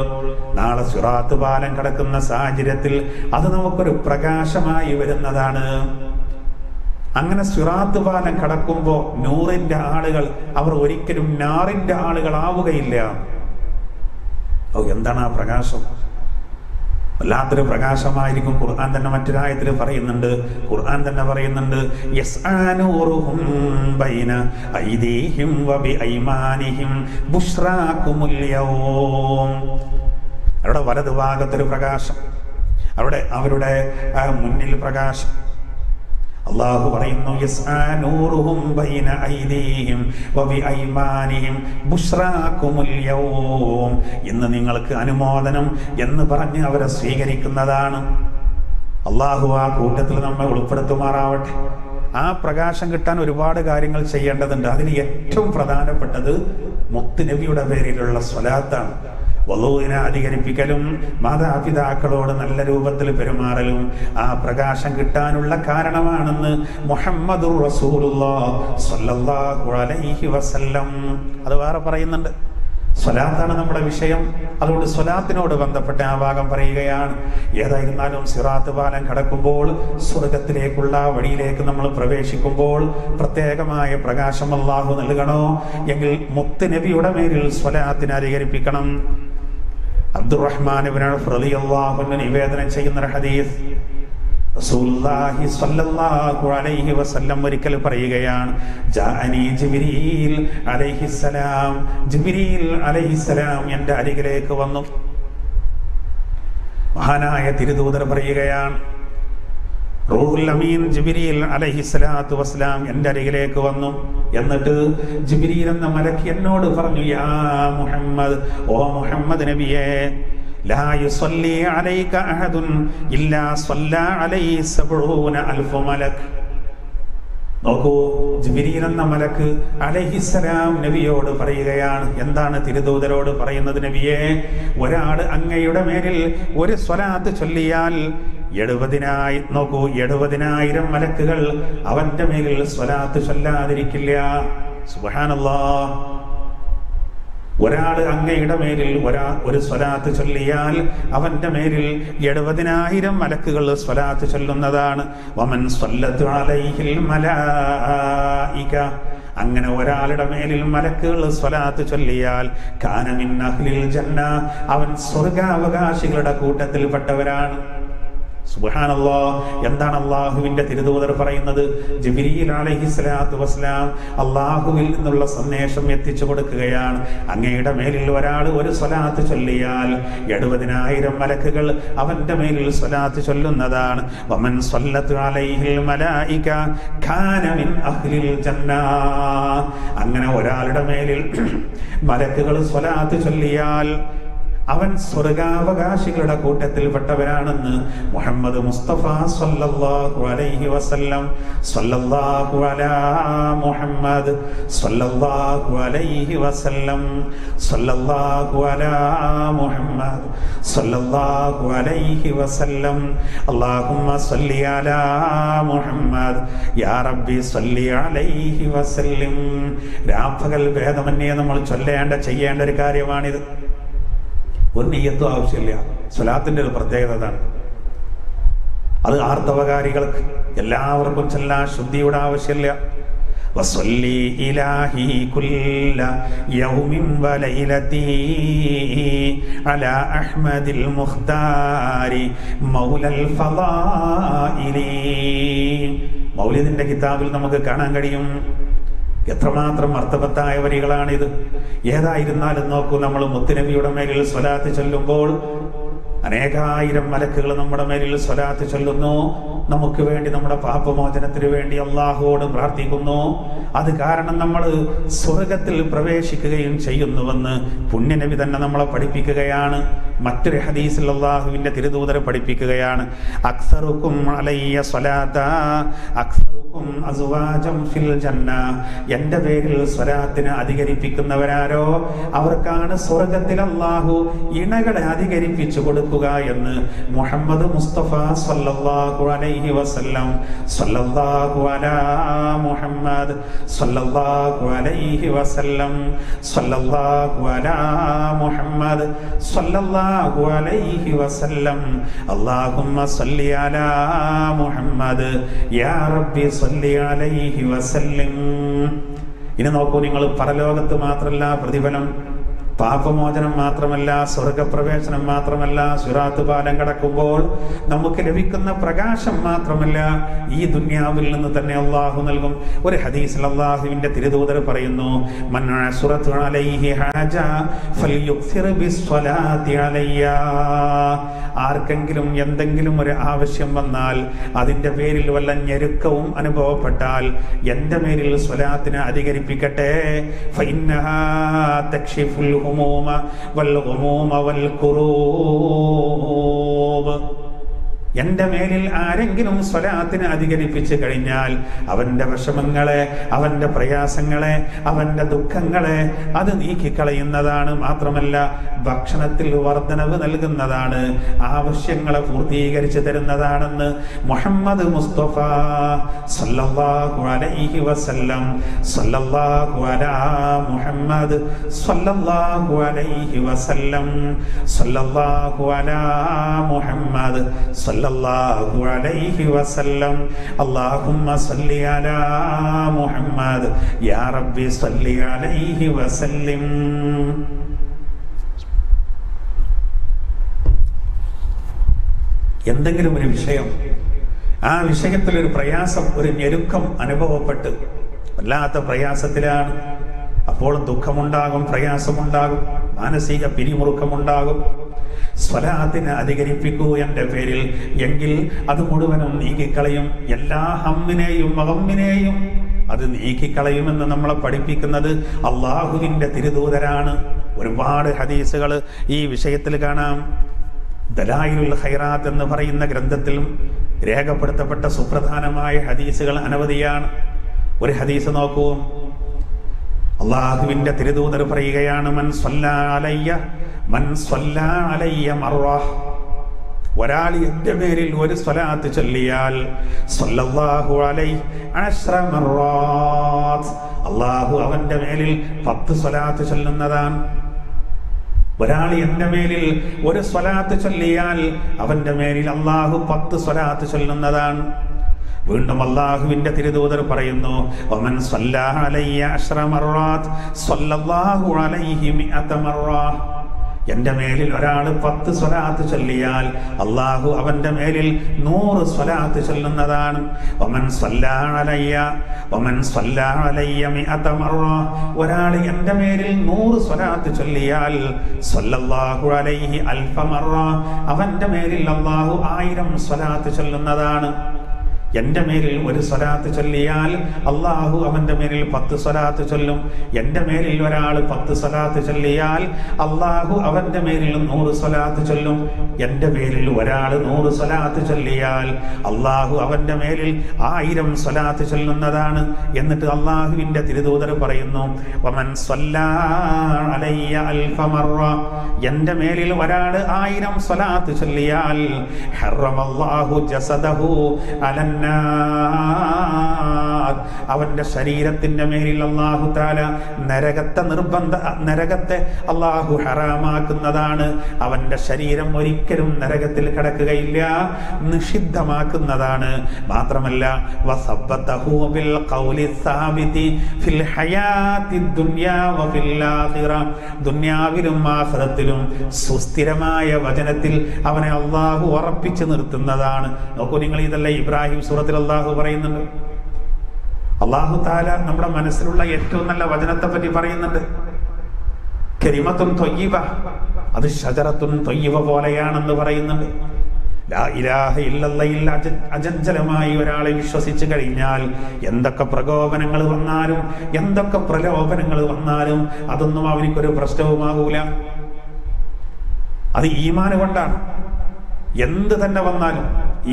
നാളെ സിറാത്ത് പാലം കടക്കുന്ന സാഹചര്യത്തിൽ അത് നമുക്കൊരു പ്രകാശമായി വരുന്നതാണ്. അങ്ങനെ സിറാത്ത് പാലം കടക്കുമ്പോൾ നൂറിന്റെ ആളുകൾ അവർ ഒരിക്കലും നാറിന്റെ ആളുകളാവുകയില്ല. എന്താണ് ആ പ്രകാശം? വല്ലാത്തൊരു പ്രകാശമായിരിക്കും. ഖുർആൻ തന്നെ മറ്റൊരായത്തിൽ പറയുന്നുണ്ട്, ഖുർആൻ തന്നെ പറയുന്നുണ്ട്, യസ്ആനൂറുഹും ബൈന ഐദീഹിം വബിഐമാനിഹിം ബുശ്റാകുമുൽ യൗം. അവരുടെ വലതുഭാഗത്തൊരു പ്രകാശം, അവരുടെ മുന്നിൽ പ്രകാശം. അല്ലാഹു പറയുന്നു, യസ്ആനൂറുഹും ബൈന ഐദീഹിം വബിഐമാനിഹിം ബുശ്റാകുമുൽ യൗം. ഇന്ന് നിങ്ങൾക്ക് അനുമോദനം എന്ന് പറഞ്ഞ് അവരെ സ്വീകരിക്കുന്നതാണ്. അല്ലാഹു ആ കൂട്ടത്തിൽ നമ്മെ ഉൾപ്പെടുത്തുമാറാവട്ടെ. ആ പ്രകാശം കിട്ടാൻ ഒരുപാട് കാര്യങ്ങൾ ചെയ്യേണ്ടതുണ്ട്. അതിന് ഏറ്റവും പ്രധാനപ്പെട്ടത് മുത്തുനബിയുടെ പേരിലുള്ള സ്വലാത്താണ്. വളുവിനെ അധികരിപ്പിക്കലും മാതാപിതാക്കളോട് നല്ല രൂപത്തിൽ പെരുമാറലും ആ പ്രകാശം കിട്ടാനുള്ള കാരണമാണെന്ന് മുഹമ്മദുർ റസൂലുള്ളാഹി സ്വല്ലല്ലാഹു അലൈഹി വസല്ലം അത് വേറെ പറയുന്നുണ്ട്. സ്വലാത്താണ് നമ്മുടെ വിഷയം. അതുകൊണ്ട് സ്വലാത്തിനോട് ബന്ധപ്പെട്ട ആ ഭാഗം പറയുകയാണ്. ഏതായിരുന്നാലും സിറാത്ത് പാലം കടക്കുമ്പോൾ സ്വർഗത്തിലേക്കുള്ള വഴിയിലേക്ക് നമ്മൾ പ്രവേശിക്കുമ്പോൾ പ്രത്യേകമായ പ്രകാശം അല്ലാഹു നൽകണോ എങ്കിൽ മുത്ത് നബിയുടെ മേലിൽ സ്വലാത്തിനെ അധികരിപ്പിക്കണം. അബ്ദുറഹ്മാൻ ഇബ്നു ഔഫ് റളിയല്ലാഹു അൻഹു നിവേദനം ചെയ്യുന്ന ഒരു ഹദീസ്, റസൂലുള്ളാഹി സ്വല്ലല്ലാഹു അലൈഹി വസല്ലം ഒരിക്കൽ പറയുകയാണ്, ജാഅനി ജിബ്രീൽ അലൈഹിസ്സലാം. ജിബ്രീൽ അലൈഹിസ്സലാം എൻ്റെ അരികിലേക്ക് വന്നു. മഹാനായ തിരുദൂതർ പറയുകയാണ്, റൂഹുൽ അമീൻ ജിബ്രീൽ അലൈഹിസ്സലാത്തു വസ്സലാം എൻ്റെ അരികിലേക്ക് വന്നു. എന്നിട്ട് ജിബ്രീൽ എന്ന മലക്ക് എന്നോട് പറഞ്ഞു, യാ മുഹമ്മദ്, ഓ മുഹമ്മദ് നബിയേ, ലാ യുസല്ലി അലൈക അഹദുൻ ഇല്ലാ സ്വല്ലാ അലൈഹി 70,000 മലക്. നോക്കൂ, ജിബ്രീൽ എന്ന മലക്ക് അലൈഹിസ്സലാം നബിയോട് പറയുകയാണ്. എന്താണ് തിരുദൂതരോട് പറയുന്നത്? നബിയെ, ഒരാൾ അങ്ങയുടെ മേലിൽ ഒരു സ്വലാത്ത് ചൊല്ലിയാൽ 70,000 മലക്കുകൾ അവന്റെ മേലിൽ സ്വലാത്ത് ചൊല്ലാതിരിക്കില്ല. സുബ്ഹാനല്ലാഹ്. ഒരാൾ അങ്ങയുടെ മേലിൽ ഒരു സ്വലാത്ത് ചൊല്ലിയാൽ അവന്റെ മേലിൽ 70,000 മലക്കുകൾ സ്വലാത്ത് ചൊല്ലുന്നതാണ്. വമൻ സ്വല്ലത്തു അലൈഹിൽ മലായിക. അങ്ങനെ ഒരാളുടെ മേലിൽ മലക്കുകൾ സ്വലാത്ത് ചൊല്ലിയാൽ കാന മിൻ അഹ്ലിൽ ജന്ന, അവൻ സ്വർഗാവകാശികളുടെ കൂട്ടത്തിൽപ്പെട്ടവരാണ്. സുബ്ഹാനല്ലാഹ്. എന്താണ് അള്ളാഹുവിന്റെ തിരുദൂതർ പറയുന്നത്? ജിബ്രീൽ അലൈഹിസ്സലാത്തു വസ്സലാം അള്ളാഹുവിൽ നിന്നുള്ള സന്ദേശം എത്തിച്ചു കൊടുക്കുകയാണ്. അങ്ങയുടെ മേലിൽ ഒരാൾ ഒരു സ്വലാത്ത് ചൊല്ലിയാൽ 70,000 മലക്കുകൾ അവന്റെ മേലിൽ സ്വലാത്ത് ചൊല്ലുന്നതാണ്. വമൻ സ്വല്ലത്തു അലൈഹിൽ മലായിക കാന മിൻ അഹ്ലിൽ ജന്ന. അങ്ങനെ ഒരാളുടെ മേലിൽ മലക്കുകൾ സ്വലാത്ത് ചൊല്ലിയാൽ അവൻ സ്വർഗാവകാശികളുടെ കൂട്ടത്തിൽപ്പെട്ടവരാണെന്ന് മുഹമ്മദ് മുസ്തഫ സ്വല്ലല്ലാഹു അലൈഹി വസല്ലം. സ്വല്ലല്ലാഹു അലാ മുഹമ്മദ് സ്വല്ലല്ലാഹു അലൈഹി വസല്ലം. സ്വല്ലല്ലാഹു അലാ മുഹമ്മദ് സ്വല്ലല്ലാഹു അലൈഹി വസല്ലം. അല്ലാഹുമ്മ സ്വല്ലി അലാ മുഹമ്മദ് യാ റബ്ബി സ്വല്ലി അലൈഹി വസല്ലം. രാപ്പകൽ ഭേദമന്യേ നമ്മൾ ചെയ്യേണ്ട ഒരു കാര്യമാണിത്. ഒരു നിയ്യത്തും ആവശ്യമില്ല. സ്വലാത്തിന്റെ ഒരു പ്രത്യേകത അതാണ്. അത് ആർത്തവകാരികൾക്ക് എല്ലാവർക്കും ചെല്ലാൻ ശുദ്ധിയുടെ ആവശ്യമില്ല. വസ്വല്ലി ഇലാഹി കുല്ല യൗമിൻ വലൈലതി അലാ അഹ്മദിൽ മുഖ്താരി മൗലൽ ഫളായിലി. മൗലിദിന്റെ കിതാബിൽ നമുക്ക് കാണാൻ കഴിയും എത്രമാത്രം അർത്ഥവത്തായ വരികളാണിത്. ഏതായിരുന്നാലും നോക്കൂ, നമ്മൾ മുത്തുനബിയുടെ മേലിൽ സ്വലാത്ത് ചൊല്ലുമ്പോൾ 1000 മലക്കുകൾ നമ്മുടെ മേലിൽ സ്വലാത്ത് ചൊല്ലുന്നു. നമുക്ക് വേണ്ടി, നമ്മുടെ പാപമോചനത്തിന് വേണ്ടി അള്ളാഹുവോട് പ്രാർത്ഥിക്കുന്നു. അത് കാരണം നമ്മൾ സ്വർഗത്തിൽ പ്രവേശിക്കുകയും ചെയ്യുന്നുവെന്ന് പുണ്യനബി തന്നെ നമ്മളെ പഠിപ്പിക്കുകയാണ്. മറ്റൊരു ഹദീസിൽ അള്ളാഹുവിന്റെ തിരുദൂതർ പഠിപ്പിക്കുകയാണ്, അക്സറുക്കും അലയ്യ സ്വലാത്ത അക്സറുക്കും അസ്വാജം ഫിൽ ജന്ന. എൻ്റെ പേരിൽ സ്വലാത്തിനെ അധികരിപ്പിക്കുന്നവരാരോ അവർക്കാണ് സ്വർഗത്തിൽ അള്ളാഹു ഇണകളെ അധികരിപ്പിച്ചു കൊടുക്കുക എന്ന് മുഹമ്മദ് മുസ്തഫ സല്ലല്ലാഹു അലൈഹി വസല്ലം. സല്ലല്ലാഹു അലാ മുഹമ്മദ് സല്ലല്ലാഹു അലൈഹി വസല്ലം. സല്ലല്ലാഹു അലാ മുഹമ്മദ് സല്ലല്ലാഹു അലൈഹി വസല്ലം. അല്ലാഹുമ്മ സല്ലി അലാ മുഹമ്മദ് യാ റബ്ബി സല്ലി അലൈഹി വസല്ലം. ഇനി നോക്കൂ നിങ്ങൾ, പരലോകത്ത് മാത്രമല്ല പ്രതിഫലം, പാപമോചനം മാത്രമല്ല, സ്വർഗപ്രവേശനം മാത്രമല്ല, സിറാത്ത് പാലം കടക്കുമ്പോൾ നമുക്ക് ലഭിക്കുന്ന പ്രകാശം മാത്രമല്ല, ഈ ദുനിയാവിൽ നിന്ന് തന്നെ അള്ളാഹു നൽകും. ഒരു ഹദീസിൽ അള്ളാഹുവിന്റെ തിരുദൂതർ പറയുന്നു, മൻ അസ്റത് അലൈഹി ഹാജ ഫൽയുക്സിർ ബിസ്സലാത്തി അലയ്യ. ആർക്കെങ്കിലും എന്തെങ്കിലും ഒരു ആവശ്യം വന്നാൽ, അതിന്റെ പേരിൽ വല്ല ഞെരുക്കവും അനുഭവപ്പെട്ടാൽ എൻ്റെ മേലിൽ സ്വലാത്തിനെ അധികരിപ്പിക്കട്ടെ. ഫഇന്നഹാ തക്ഷിഫുൽ الهموم والغموم والكروب. എൻ്റെ മേലിൽ ആരെങ്കിലും സ്വലാത്തിനെ അധികരിപ്പിച്ചു കഴിഞ്ഞാൽ അവൻ്റെ വിഷമങ്ങളെ, അവൻ്റെ പ്രയാസങ്ങളെ, അവൻ്റെ ദുഃഖങ്ങളെ അത് നീക്കിക്കളയുന്നതാണ്. മാത്രമല്ല ഭക്ഷണത്തിൽ വർധനവ് നൽകുന്നതാണ്, ആവശ്യങ്ങളെ പൂർത്തീകരിച്ചു തരുന്നതാണെന്ന് മുഹമ്മദ് മുസ്തഫ സല്ലല്ലാഹു അലൈഹി വസല്ലം. സല്ലല്ലാഹു അലാ മുഹമ്മദ് സല്ലല്ലാഹു അലൈഹി വസല്ലം. സല്ലല്ലാഹു അലാ മുഹമ്മദ് സല്ലല്ലാഹു അലൈഹി വസല്ലം. അല്ലാഹുമ്മ സല്ലി അലാ മുഹമ്മദ് യാ റബ്ബി സല്ലി അലൈഹി വസല്ലം. എന്തെങ്കിലും ഒരു വിഷയം, ആ വിഷയത്തിലൊരു പ്രയാസം, ഒരു ഞെരുക്കം അനുഭവപ്പെട്ട് വല്ലാത്ത പ്രയാസത്തിലാണ്, അപ്പോൾ ദുഃഖമുണ്ടാകും, പ്രയാസമുണ്ടാകും, മാനസിക പിരിമുറുക്കമുണ്ടാകും. സ്വലാത്തിനെ അധികരിപ്പിക്കൂ എൻ്റെ പേരിൽ, എങ്കിൽ അത് മുഴുവനും നീക്കിക്കളയും. എല്ലാ ഹമ്മിനെയും മഗമ്മിനെയും അത് നീക്കിക്കളയുമെന്ന് നമ്മളെ പഠിപ്പിക്കുന്നത് അള്ളാഹുവിൻ്റെ തിരുദൂതരാണ്. ഒരുപാട് ഹദീസുകൾ ഈ വിഷയത്തിൽ കാണാം. ദലായിലുൽ ഖൈറാത്ത് എന്ന് പറയുന്ന ഗ്രന്ഥത്തിലും രേഖപ്പെടുത്തപ്പെട്ട സുപ്രധാനമായ ഹദീസുകൾ അനവധിയാണ്. ഒരു ഹദീസ് നോക്കൂ, അള്ളാഹുവിന്റെ തിരുദൂതർ പറയുകയാണ്, മൻ സ്വല്ലാ അലയ്യ മർറ. ഒരാൾ എൻ്റെ പേരിൽ ഒരു സ്വലാത്ത് ചൊല്ലിയാൽ സ്വല്ലല്ലാഹു അലൈഹി അശ്റ മർറാത്ത്, അള്ളാഹു അവന്റെ മേലിൽ 10 സ്വലാത്ത് ചൊല്ലുന്നതാണ്. ഒരാൾ എൻ്റെ മേലിൽ ഒരു സ്വലാത്ത് ചൊല്ലിയാൽ അവന്റെ മേലിൽ അള്ളാഹു 10 സ്വലാത്ത് ചൊല്ലുന്നതാണ്. വീണ്ടും അള്ളാഹുവിന്റെ തിരുദൂതർ പറയുന്നു, വമൻ സ്വല്ലാ അലയ്യ അശ്റ മർറാത്ത് സ്വല്ലല്ലാഹു അലൈഹി മിഅത മർറ. എൻ്റെ മേലിൽ ഒരാൾ 10 സ്വലാത്ത് ചൊല്ലിയാൽ അള്ളാഹു അവന്റെ മേലിൽ 100 സ്വലാത്ത് ചൊല്ലുന്നതാണ്. വമൻ സ്വല്ലാ അലയ്യ മിഅത മർറ. ഒരാൾ എൻ്റെ മേലിൽ 100 സ്വലാത്ത് ചൊല്ലിയാൽ സ്വല്ലല്ലാഹു അലൈഹി അൽഫ മർറ. അവന്റെ മേലിൽ അള്ളാഹു 1000 സ്വലാത്ത് ചൊല്ലുന്നതാണ്. എൻ്റെ മേലിൽ ഒരു സ്വലാത്ത് ചൊല്ലിയാൽ അള്ളാഹു അവന്റെ മേലിൽ 10 സ്വലാത്ത് ചൊല്ലും. എൻ്റെ മേലിൽ ഒരാൾ 10 സ്വലാത്ത് ചൊല്ലിയാൽ അള്ളാഹു അവന്റെ മേലിൽ 100 സ്വലാത്ത് ചൊല്ലും. എൻ്റെ പേരിൽ ഒരാൾ 100 സ്വലാത്ത് ചൊല്ലിയാൽ അള്ളാഹു അവന്റെ മേലിൽ 1000 സ്വലാത്ത് ചൊല്ലുന്നതാണ്. എന്നിട്ട് അള്ളാഹുവിന്റെ തിരുദൂതർ പറയുന്നു, വമൻ സ്വല്ലാ അലയ്യ അൽഫ മർറ. എൻ്റെ മേലിൽ ഒരാൾ 1000 സ്വലാത്ത് ചൊല്ലിയാൽ ഹറമല്ലാഹു ജസദഹു അലൻ അവന്റെ ശരീരത്തിന്റെ മേലിൽ അല്ലാഹു തആല നരകത്തെ അല്ലാഹു ഹറാമാക്കുന്നതാണ്. അവന്റെ ശരീരം ഒരിക്കലും നരകത്തിൽ കടക്കുകയില്ല, നിഷിദ്ധമാക്കുന്നതാണ്. മാത്രമല്ല വസബ്ബതഹു ബിൽ ഖൗലി സാബിതി ഫിൽ ഹയാത്തി ദുനിയാ വഫിൽ ആഖിറ. ദുനിയാവിലും ആഖിറത്തിലും സുസ്ഥിരമായ വചനത്തിൽ അവനെ അല്ലാഹു ഉറപ്പിച്ചു നിർത്തുന്നതാണ്. നോക്കൂ നിങ്ങൾ, ഇതല്ല ഇബ്രാഹിം സൂറത്തിൽ അല്ലാഹു പറയുന്നുണ്ട്. അല്ലാഹു തആല നമ്മുടെ മനസ്സിലുള്ള ഏറ്റവും നല്ല വചനത്തെ പറ്റി പറയുന്നുണ്ട്. കലിമത്തുൻ ത്വയ്യിബ, അത് ശജറത്തുൻ ത്വയ്യിബ പോലെയാണെന്ന് പറയുന്നുണ്ട്. ലാ ഇലാഹ ഇല്ലല്ലയിൽ അചഞ്ചലമായി ഒരാളെ വിശ്വസിച്ചു കഴിഞ്ഞാൽ എന്തൊക്കെ പ്രകോപനങ്ങൾ വന്നാലും എന്തൊക്കെ പ്രലോഭനങ്ങൾ വന്നാലും അതൊന്നും അവനിക്കൊരു പ്രശ്നവുമാകൂല. അത് ഈമാന് കൊണ്ടാണ്. എന്ത് തന്നെ വന്നാലും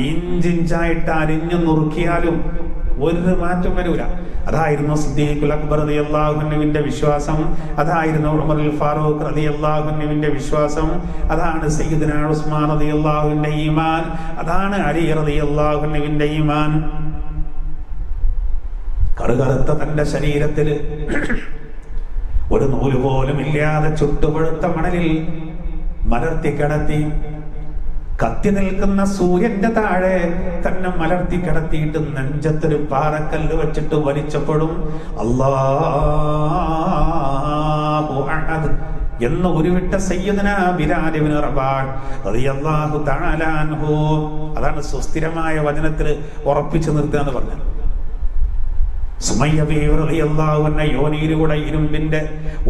ഇഞ്ചിഞ്ചായിട്ട് അരിഞ്ഞു നുറുക്കിയാലും ഒരു മാറ്റം വരൂല. അതായിരുന്നു സിദ്ദീഖുൽ അക്ബർ റളിയല്ലാഹു അൻഹുവിന്റെ വിശ്വാസം. അതായിരുന്നു ഉമറുൽ ഫാറൂഖ് റളിയല്ലാഹു അൻഹുവിന്റെ വിശ്വാസം. അതാണ് സയ്യിദുനാ ഉസ്മാൻ റളിയല്ലാഹുവിന്റെ ഈമാൻ. അതാണ് അലി റളിയല്ലാഹു അൻഹുവിന്റെ ഈമാൻ. കറുകറുത്ത തന്റെ ശരീരത്തിൽ ഒരു നൂല് പോലും ഇല്ലാതെ ചുട്ടുപഴുത്ത മണലിൽ മലർത്തി കിടത്തി, കത്തി നിൽക്കുന്ന സൂര്യന്റെ താഴെ തന്നെ മലർത്തി കിടത്തിയിട്ട് നെഞ്ചത്തൊരു പാറക്കല്ല് വെച്ചിട്ട് വലിച്ചപ്പോഴും അല്ലാഹു അഹദ് എന്ന് ഉരുവിട്ട സയ്യിദുനാ ബിലാൽ ഇബ്നു റബാഹ് റളിയല്ലാഹു തആല അൻഹു. അതാണ് സുസ്ഥിരമായ വചനത്തിൽ ഉറപ്പിച്ചു നിർത്തുക എന്ന് പറഞ്ഞത്. സുമയ്യ ബീവി റളിയല്ലാഹു അൻഹ യോനിയിലൂടെ ഇരുമ്പിന്റെ